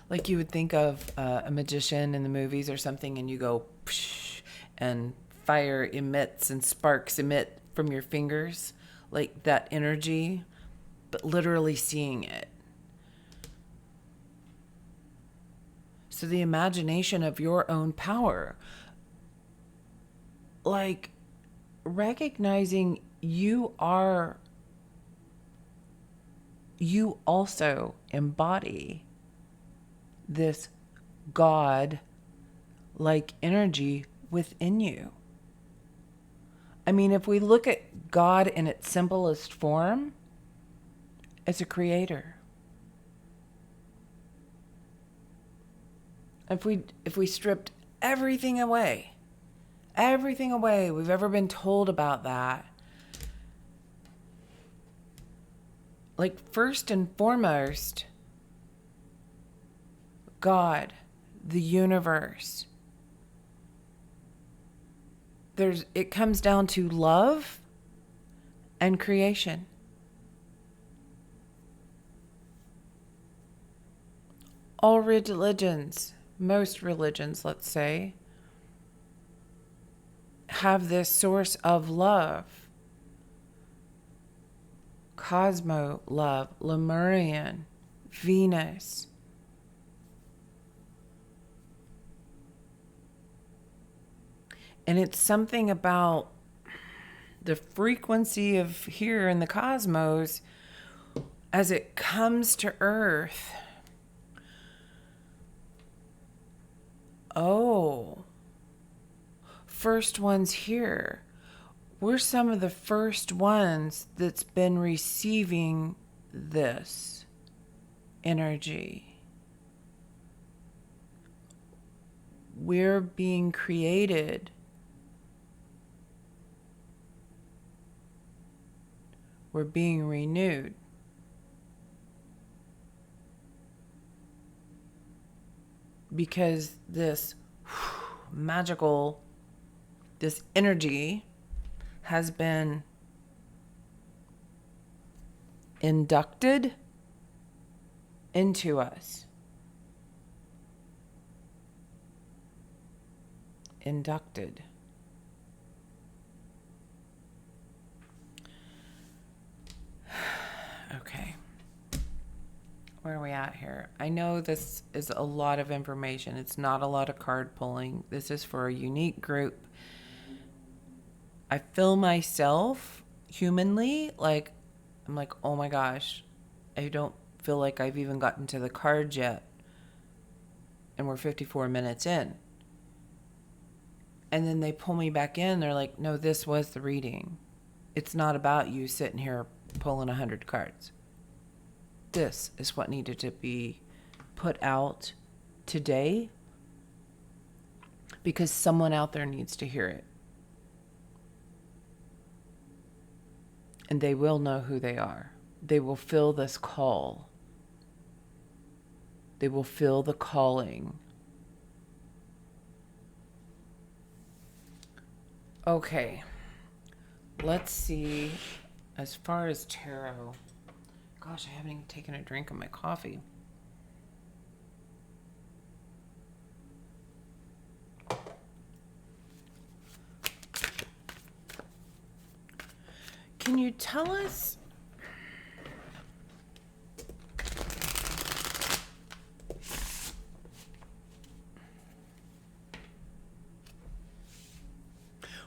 like you would think of a magician in the movies or something, and you go, psh, and fire emits and sparks emit from your fingers, like that energy, but literally seeing it. So the imagination of your own power, like recognizing you also embody this God-like energy within you. I mean, if we look at God in its simplest form, it's a creator. If we stripped everything away we've ever been told about that, like first and foremost, God, the universe, it comes down to love and creation. All religions, most religions, let's say, have this source of love. Cosmo love, Lemurian, Venus. And it's something about the frequency of here in the cosmos as it comes to Earth. Oh, first ones here. We're some of the first ones that's been receiving this energy. We're being created. We're being renewed. Because this magical, this energy has been inducted into us. Inducted. Okay. Where are we at here? I know this is a lot of information. It's not a lot of card pulling. This is for a unique group. I feel myself humanly, like, I'm like, oh my gosh, I don't feel like I've even gotten to the cards yet. and we're 54 minutes in. And then they pull me back in. They're like, no, this was the reading. It's not about you sitting here pulling 100 cards. This is what needed to be put out today because someone out there needs to hear it. And they will know who they are. They will feel this call. They will feel the calling. Okay. Let's see. As far as tarot. Gosh, I haven't even taken a drink of my coffee. Can you tell us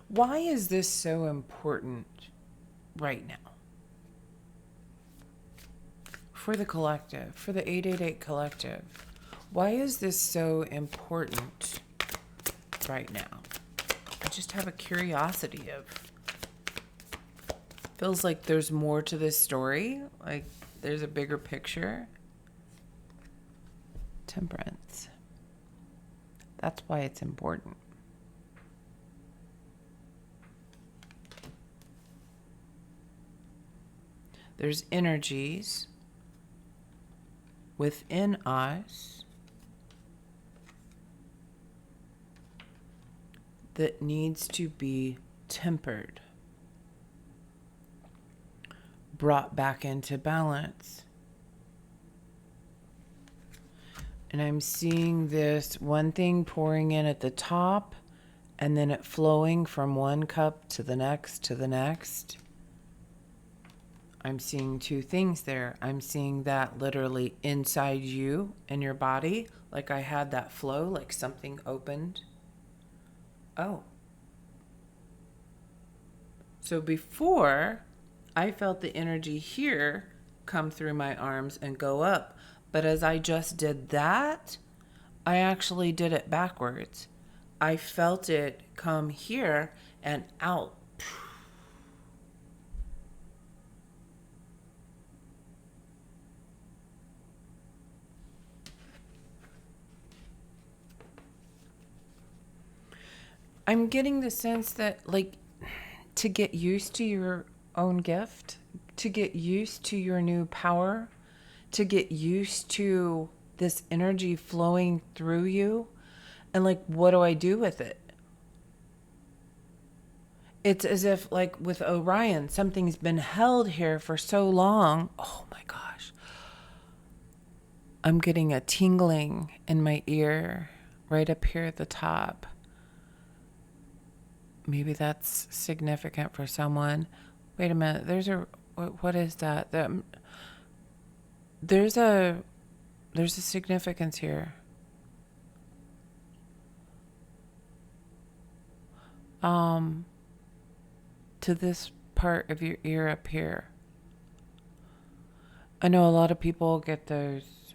why is this so important right now? For the collective, for the 888 collective. Why is this so important right now? I just have a curiosity of, feels like there's more to this story. Like there's a bigger picture. Temperance. That's why it's important. There's energies within us that needs to be tempered, brought back into balance. And I'm seeing this one thing pouring in at the top and then it flowing from one cup to the next to the next. I'm seeing two things there. I'm seeing that literally inside you and your body, like I had that flow, like something opened. Oh. So before, I felt the energy here come through my arms and go up. But as I just did that, I actually did it backwards. I felt it come here and out. I'm getting the sense that, like, to get used to your own gift, to get used to your new power, to get used to this energy flowing through you, and, like, what do I do with it? It's as if, like, with Orion, something's been held here for so long. Oh, my gosh. I'm getting a tingling in my ear right up here at the top. Maybe that's significant for someone. Wait a minute. What is that? There's a significance here. To this part of your ear up here. I know a lot of people get those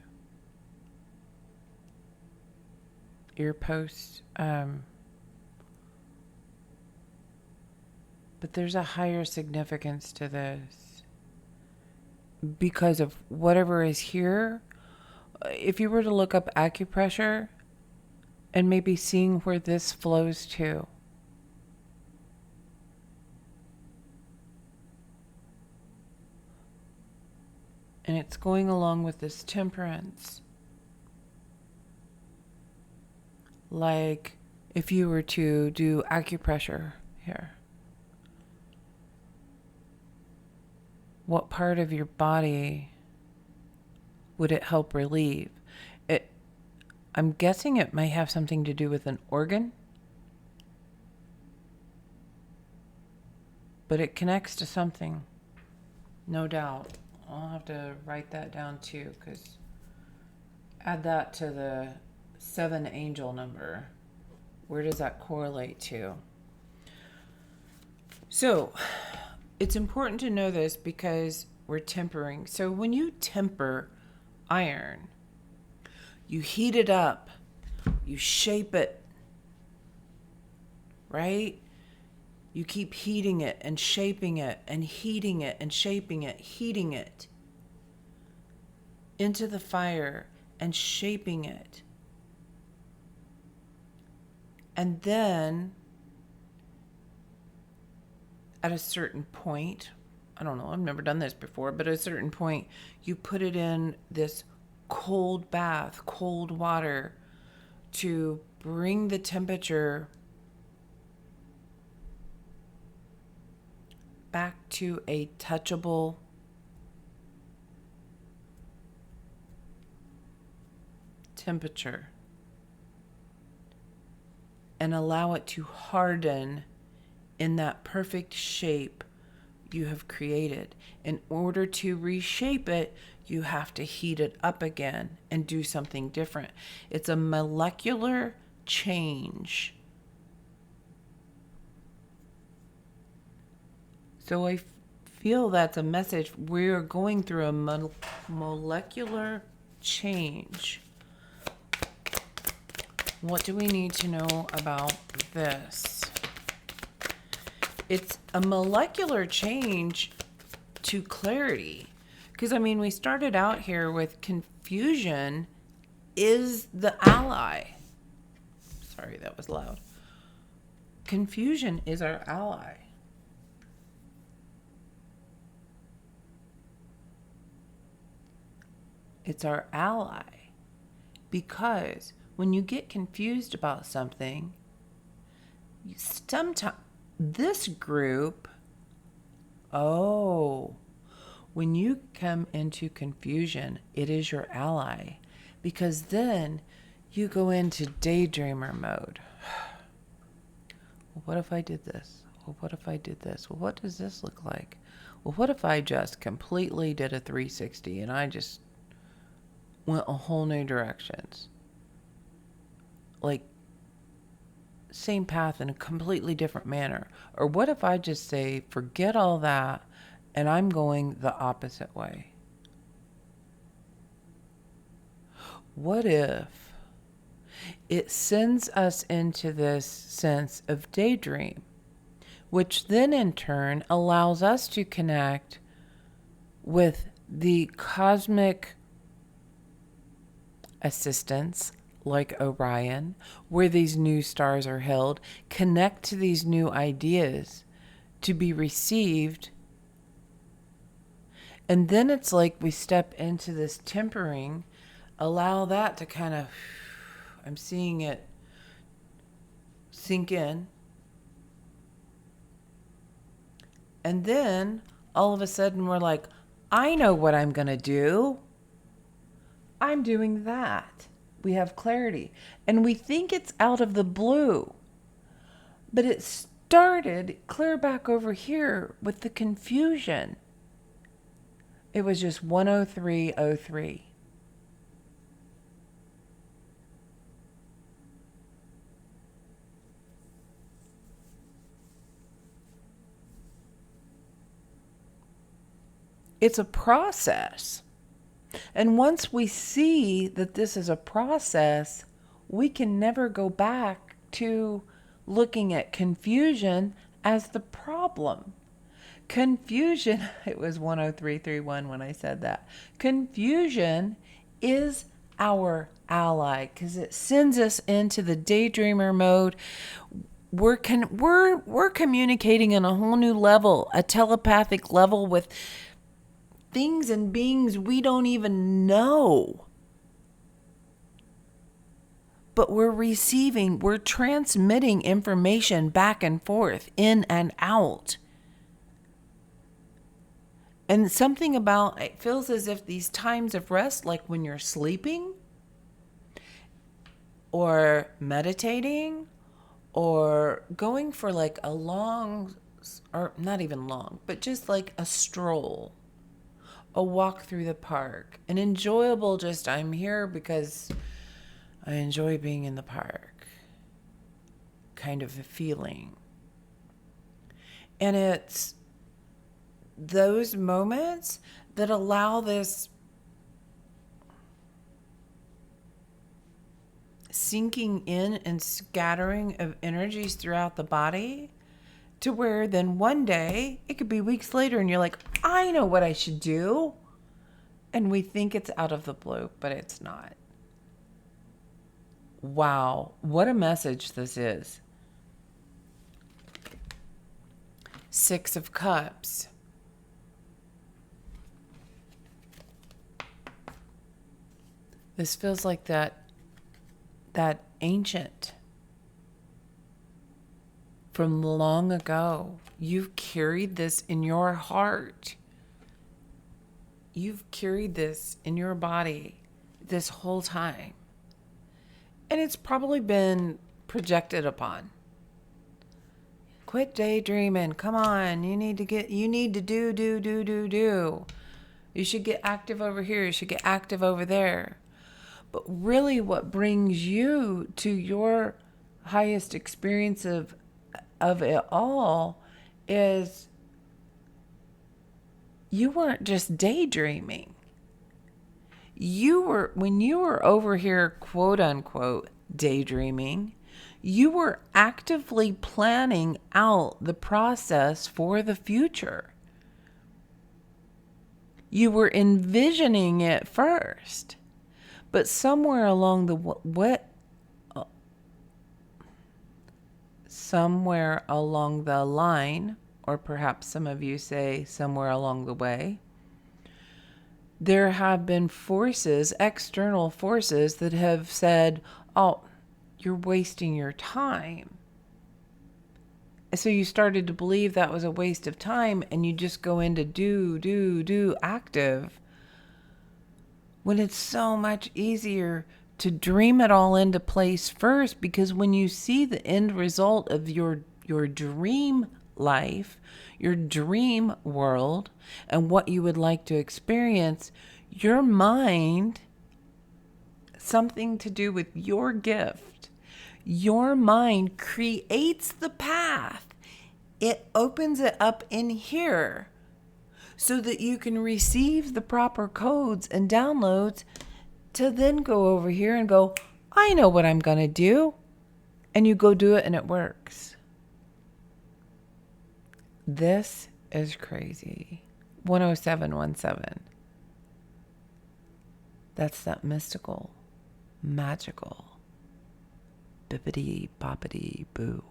ear posts, but there's a higher significance to this because of whatever is here. If you were to look up acupressure and maybe seeing where this flows to, and it's going along with this temperance. Like if you were to do acupressure here, what part of your body would it help relieve? I'm guessing it may have something to do with an organ, but it connects to something, no doubt. I'll have to write that down too, because add that to the 7 angel number. Where does that correlate to? So it's important to know this because we're tempering. So when you temper iron, you heat it up You shape it, right? You keep heating it and shaping it and heating it and shaping it, heating it into the fire and shaping it. And then at a certain point, I don't know, I've never done this before, but at a certain point, you put it in this cold bath, cold water to bring the temperature back to a touchable temperature and allow it to harden in that perfect shape you have created. In order to reshape it, you have to heat it up again and do something different. It's a molecular change. So I feel that's a message. We're going through a molecular change. What do we need to know about this? It's a molecular change to clarity. Because, I mean, we started out here with confusion is the ally. Sorry, that was loud. Confusion is our ally. It's our ally. Because when you get confused about something, sometimes this group, when you come into confusion, it is your ally. Because then you go into daydreamer mode. Well, what if I did this? Well, what if I did this? Well, what does this look like? Well, what if I just completely did a 360 and I just went a whole new directions? Like, same path in a completely different manner. Or what if I just say, forget all that, and I'm going the opposite way? What if it sends us into this sense of daydream, which then in turn allows us to connect with the cosmic assistance like Orion, where these new stars are held, connect to these new ideas to be received. And then it's like we step into this tempering, allow that to kind of, I'm seeing it sink in. And then all of a sudden we're like, I know what I'm going to do. I'm doing that. We have clarity. And we think it's out of the blue. But it started clear back over here with the confusion. It was just 10303. It's a process. And once we see that this is a process, we can never go back to looking at confusion as the problem. Confusion, it was 10331 when I said that. Confusion is our ally because it sends us into the daydreamer mode. We're communicating on a whole new level, a telepathic level with things and beings we don't even know. But we're transmitting information back and forth, in and out. And something about it feels as if these times of rest, like when you're sleeping or meditating or going for like a long, or not even long, but just like a stroll, a walk through the park, an enjoyable just I'm here because I enjoy being in the park kind of a feeling. And it's those moments that allow this sinking in and scattering of energies throughout the body, to where then one day, it could be weeks later, and you're like, I know what I should do. And we think it's out of the blue, but it's not. Wow, what a message this is. Six of Cups. This feels like that ancient from long ago. You've carried this in your heart. You've carried this in your body this whole time. And it's probably been projected upon. Quit daydreaming. Come on. You need to do. You should get active over here. You should get active over there. But really what brings you to your highest experience of it all is you weren't just daydreaming. When you were over here, quote unquote, daydreaming, you were actively planning out the process for the future. You were envisioning it first. But somewhere along the line, or perhaps some of you say somewhere along the way, there have been forces, external forces, that have said, oh, you're wasting your time. So you started to believe that was a waste of time, and you just go into do, active, when it's so much easier to dream it all into place first. Because when you see the end result of your dream life, your dream world, and what you would like to experience, your mind, something to do with your gift, your mind creates the path. It opens it up in here so that you can receive the proper codes and downloads to then go over here and go, I know what I'm going to do. And you go do it and it works. This is crazy. 10717. That's that mystical, magical, bippity boppity boo.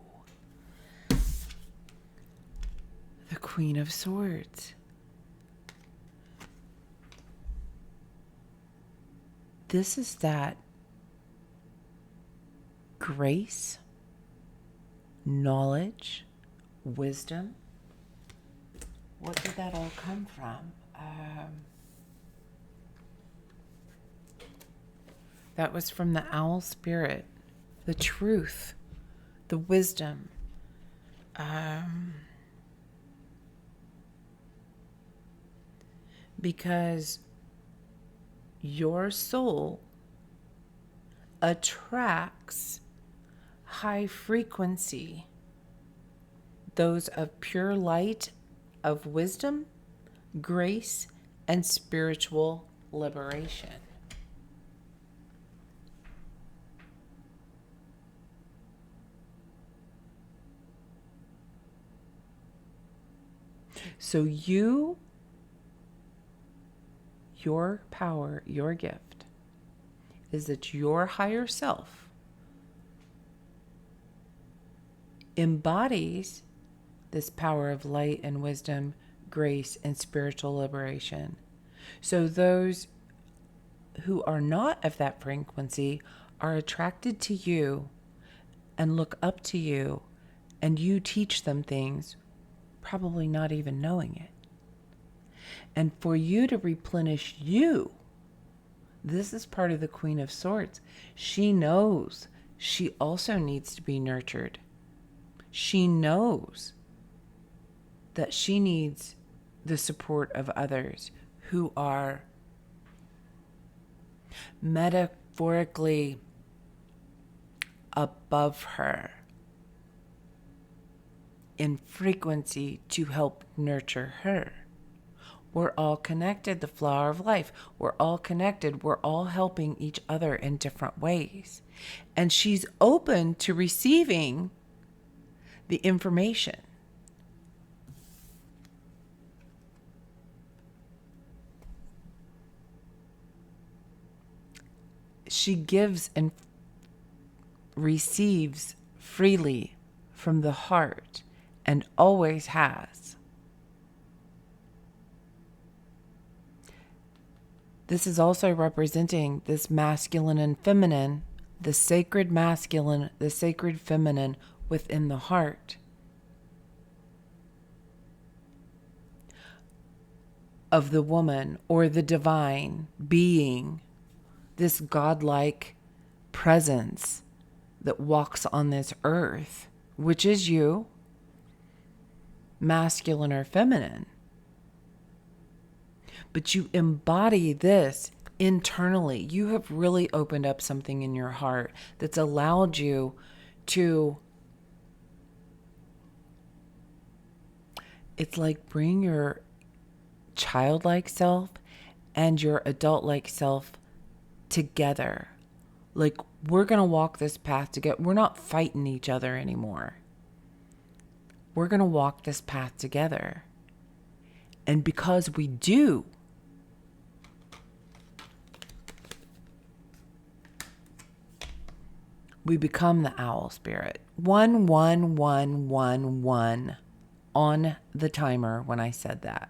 The Queen of Swords. This is that grace, knowledge, wisdom. What did that all come from? That was from the owl spirit, the truth, the wisdom. Because your soul attracts high frequency, those of pure light, of wisdom, grace, and spiritual liberation. So your power, your gift, is that your higher self embodies this power of light and wisdom, grace, and spiritual liberation. So those who are not of that frequency are attracted to you and look up to you, and you teach them things, probably not even knowing it. And for you to replenish you, this is part of the Queen of Swords. She knows she also needs to be nurtured. She knows that she needs the support of others who are metaphorically above her in frequency to help nurture her. We're all connected, the flower of life. We're all connected. We're all helping each other in different ways. And she's open to receiving the information. She gives and receives freely from the heart and always has. This is also representing this masculine and feminine, the sacred masculine, the sacred feminine within the heart of the woman or the divine being, this godlike presence that walks on this earth, which is you, masculine or feminine. But you embody this internally. You have really opened up something in your heart that's allowed you to, it's like bring your childlike self and your adult-like self together. Like, we're going to walk this path together. We're not fighting each other anymore. We're going to walk this path together. And because we do, we become the owl spirit. 1111 on the timer when I said that.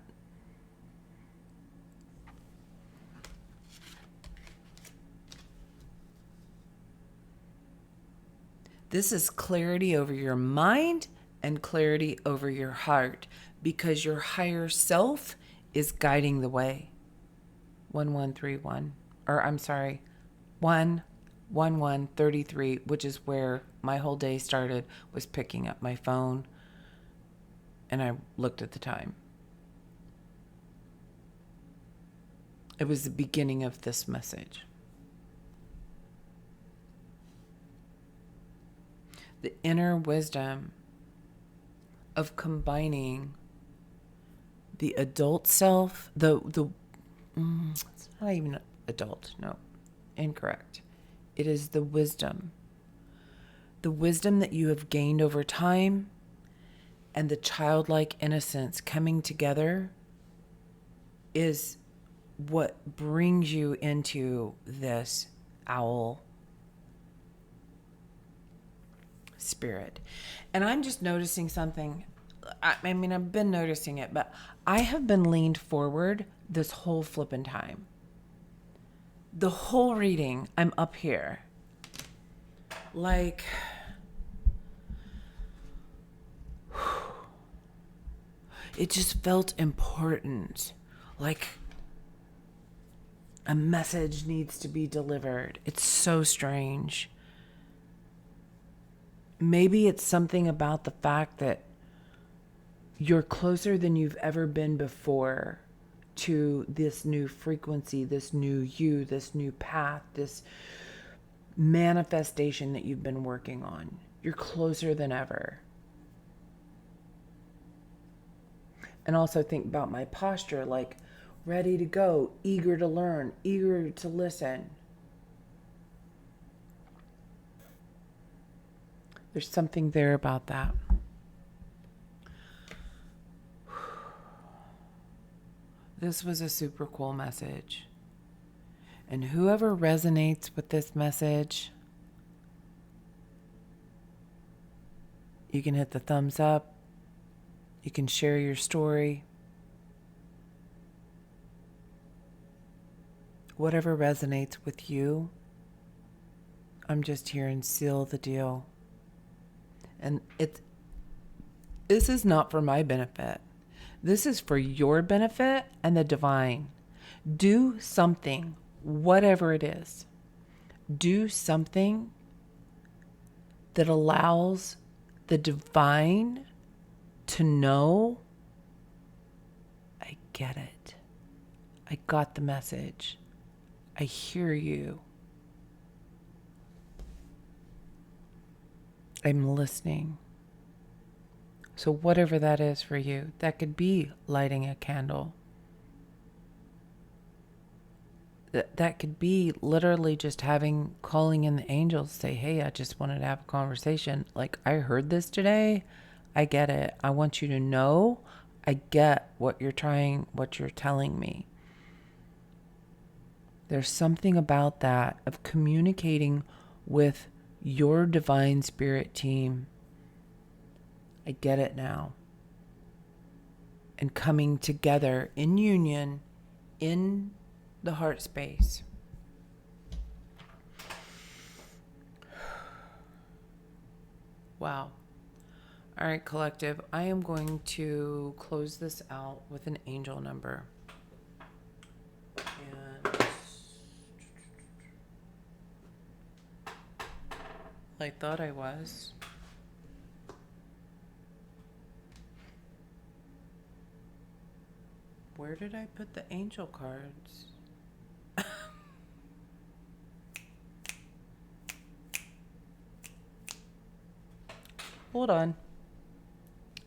This is clarity over your mind and clarity over your heart, because your higher self is guiding the way. 1131, or I'm sorry, 11133, which is where my whole day started, was picking up my phone and I looked at the time. It was the beginning of this message. The inner wisdom of combining the adult self, it's not even adult, no, incorrect. It is the wisdom that you have gained over time, and the childlike innocence coming together is what brings you into this owl spirit. And I'm just noticing something. I mean, I've been noticing it, but I have been leaned forward this whole flippin' time. The whole reading, I'm up here. Like, it just felt important. Like, a message needs to be delivered. It's so strange. Maybe it's something about the fact that you're closer than you've ever been before to this new frequency, this new you, this new path, this manifestation that you've been working on. You're closer than ever. And also think about my posture, like ready to go, eager to learn, eager to listen. There's something there about that. This was a super cool message. And whoever resonates with this message, you can hit the thumbs up. You can share your story. Whatever resonates with you, I'm just here and seal the deal. And this is not for my benefit. This is for your benefit and the divine. Do something, whatever it is. Do something that allows the divine to know, I get it. I got the message. I hear you. I'm listening. So whatever that is for you, that could be lighting a candle. that could be literally just calling in the angels, say, hey, I just wanted to have a conversation. Like, I heard this today. I get it. I want you to know I get what you're telling me. There's something about that, of communicating with your divine spirit team. I get it now. And coming together in union in the heart space. Wow. All right, collective. I am going to close this out with an angel number. And I thought I was. Where did I put the angel cards? Hold on.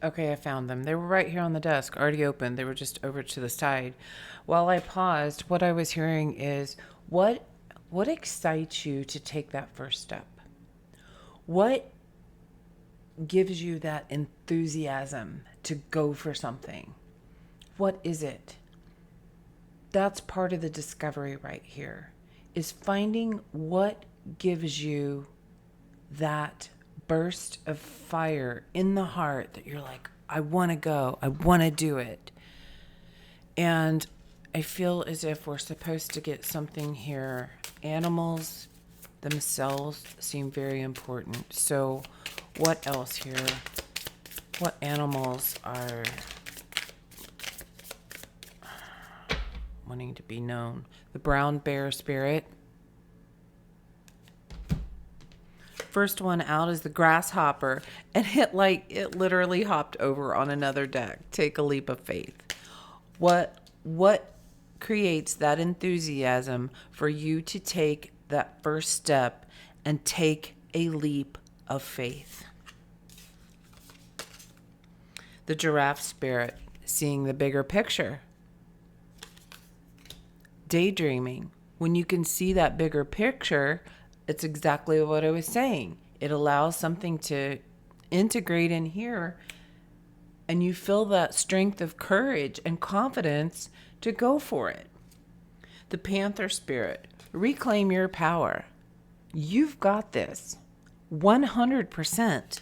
Okay, I found them. They were right here on the desk, already open. They were just over to the side. While I paused, what I was hearing is, what excites you to take that first step? What gives you that enthusiasm to go for something? What is it? That's part of the discovery right here, is finding what gives you that burst of fire in the heart that you're like, I want to go, I want to do it. And I feel as if we're supposed to get something here. Animals themselves seem very important. So what else here? What animals are wanting to be known? The brown bear spirit. First one out is the grasshopper, and it literally hopped over on another deck. Take a leap of faith. What creates that enthusiasm for you to take that first step and take a leap of faith? The giraffe spirit, seeing the bigger picture. Daydreaming. When you can see that bigger picture, it's exactly what I was saying. It allows something to integrate in here, and you feel that strength of courage and confidence to go for it. The panther spirit, reclaim your power. You've got this. 100%.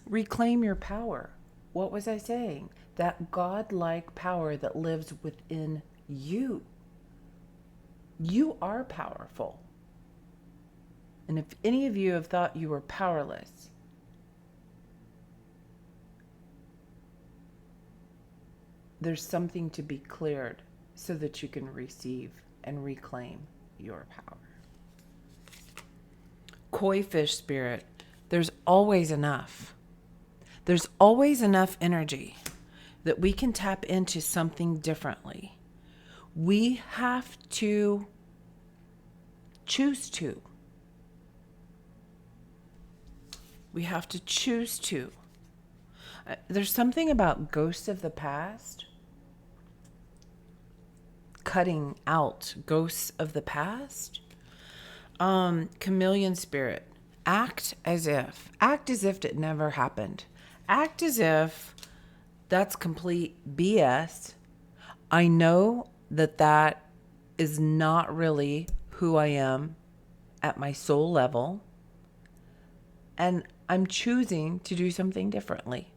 Reclaim your power. What was I saying? That godlike power that lives within you. You are powerful. And if any of you have thought you were powerless, there's something to be cleared so that you can receive and reclaim your power. Koi fish spirit, there's always enough. There's always enough energy that we can tap into something differently. We have to choose to. We have to choose to. There's something about ghosts of the past, cutting out ghosts of the past. Chameleon spirit, act as if it never happened. Act as if that's complete BS. I know that is not really who I am at my soul level, and I'm choosing to do something differently.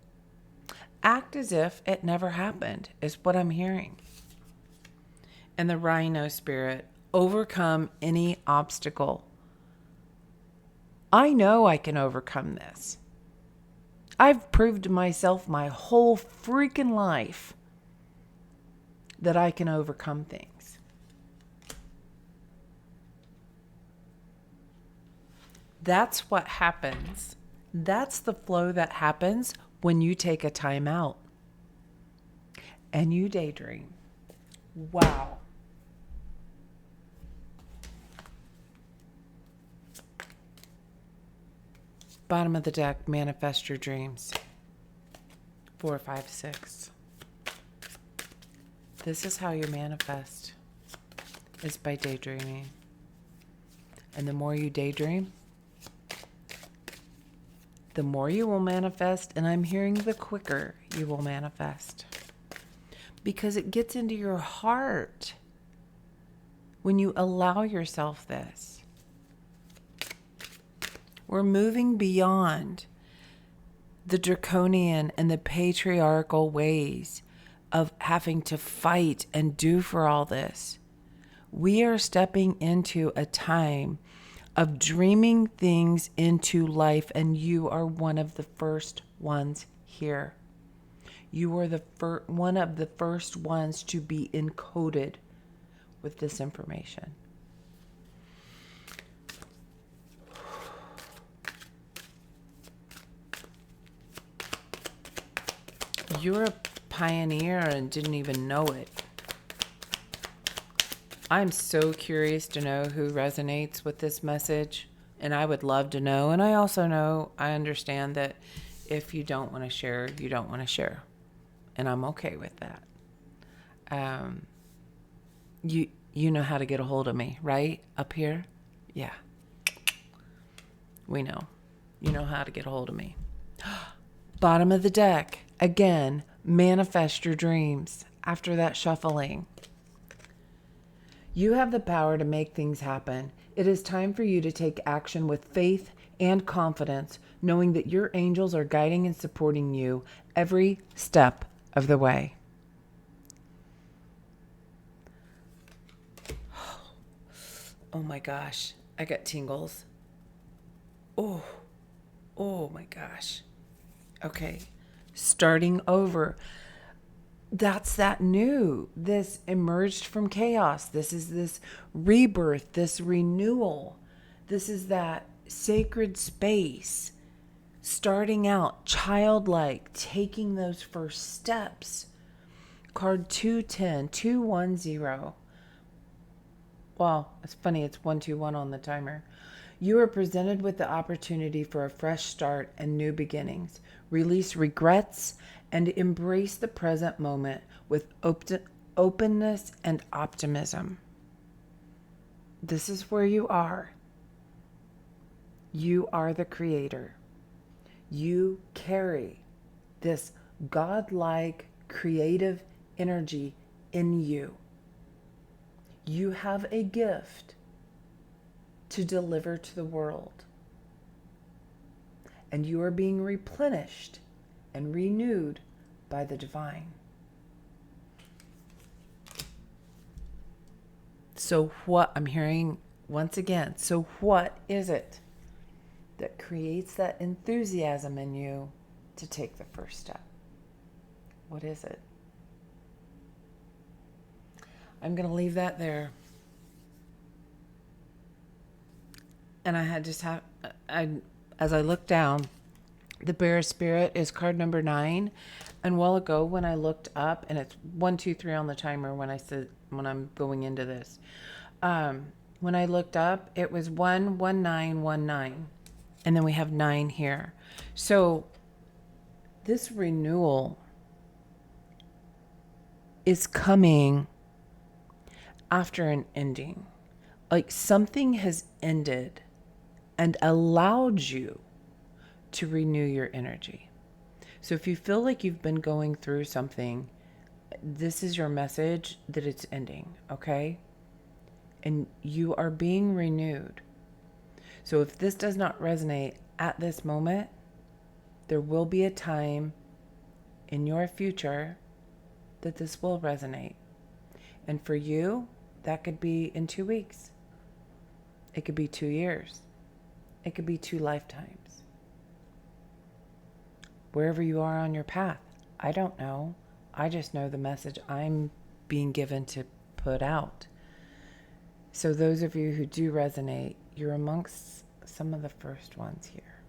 Act as if it never happened is what I'm hearing. And the rhino spirit, overcome any obstacle. I know I can overcome this. I've proved to myself my whole freaking life that I can overcome things. That's what happens. That's the flow that happens when you take a time out and you daydream. Wow. Bottom of the deck, manifest your dreams. 4, 5, 6. This is how you manifest, is by daydreaming. And the more you daydream, the more you will manifest. And I'm hearing the quicker you will manifest. Because it gets into your heart when you allow yourself this. We're moving beyond the draconian and the patriarchal ways of having to fight and do for all this. We are stepping into a time of dreaming things into life, and you are one of the first ones here. You are one of the first ones to be encoded with this information. You're a pioneer and didn't even know it. I'm so curious to know who resonates with this message, and I would love to know. And I also understand that if you don't want to share, you don't want to share. And I'm okay with that. You know how to get a hold of me, right? Up here? Yeah. We know. You know how to get a hold of me. Bottom of the deck. Again, manifest your dreams after that shuffling. You have the power to make things happen. It is time for you to take action with faith and confidence, knowing that your angels are guiding and supporting you every step of the way. Oh my gosh, I got tingles. Oh my gosh. Okay, starting over. That's that new. This emerged from chaos. This is this rebirth, this renewal. This is that sacred space. Starting out childlike, taking those first steps. Card 210, 210. Well, it's funny, it's 121 on the timer. You are presented with the opportunity for a fresh start and new beginnings. Release regrets and embrace the present moment with openness and optimism. This is where you are. You are the creator. You carry this godlike creative energy in you. You have a gift to deliver to the world. And you are being replenished and renewed by the divine. So what I'm hearing once again, so what is it that creates that enthusiasm in you to take the first step? What is it? I'm going to leave that there. And as I look down, the Bear Spirit is card number 9. And a while ago when I looked up, and it's 1, 2, 3 on the timer when I'm going into this. When I looked up, it was 11919. And then we have 9 here. So this renewal is coming after an ending. Like something has ended and allowed you to renew your energy. So if you feel like you've been going through something, this is your message that it's ending, okay? And you are being renewed. So if this does not resonate at this moment, there will be a time in your future that this will resonate. And for you, that could be in 2 weeks. It could be 2 years. It could be 2 lifetimes. Wherever you are on your path, I don't know. I just know the message I'm being given to put out. So those of you who do resonate, you're amongst some of the first ones here.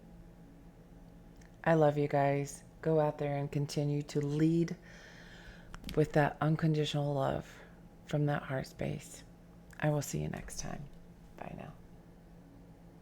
I love you guys. Go out there and continue to lead with that unconditional love from that heart space. I will see you next time.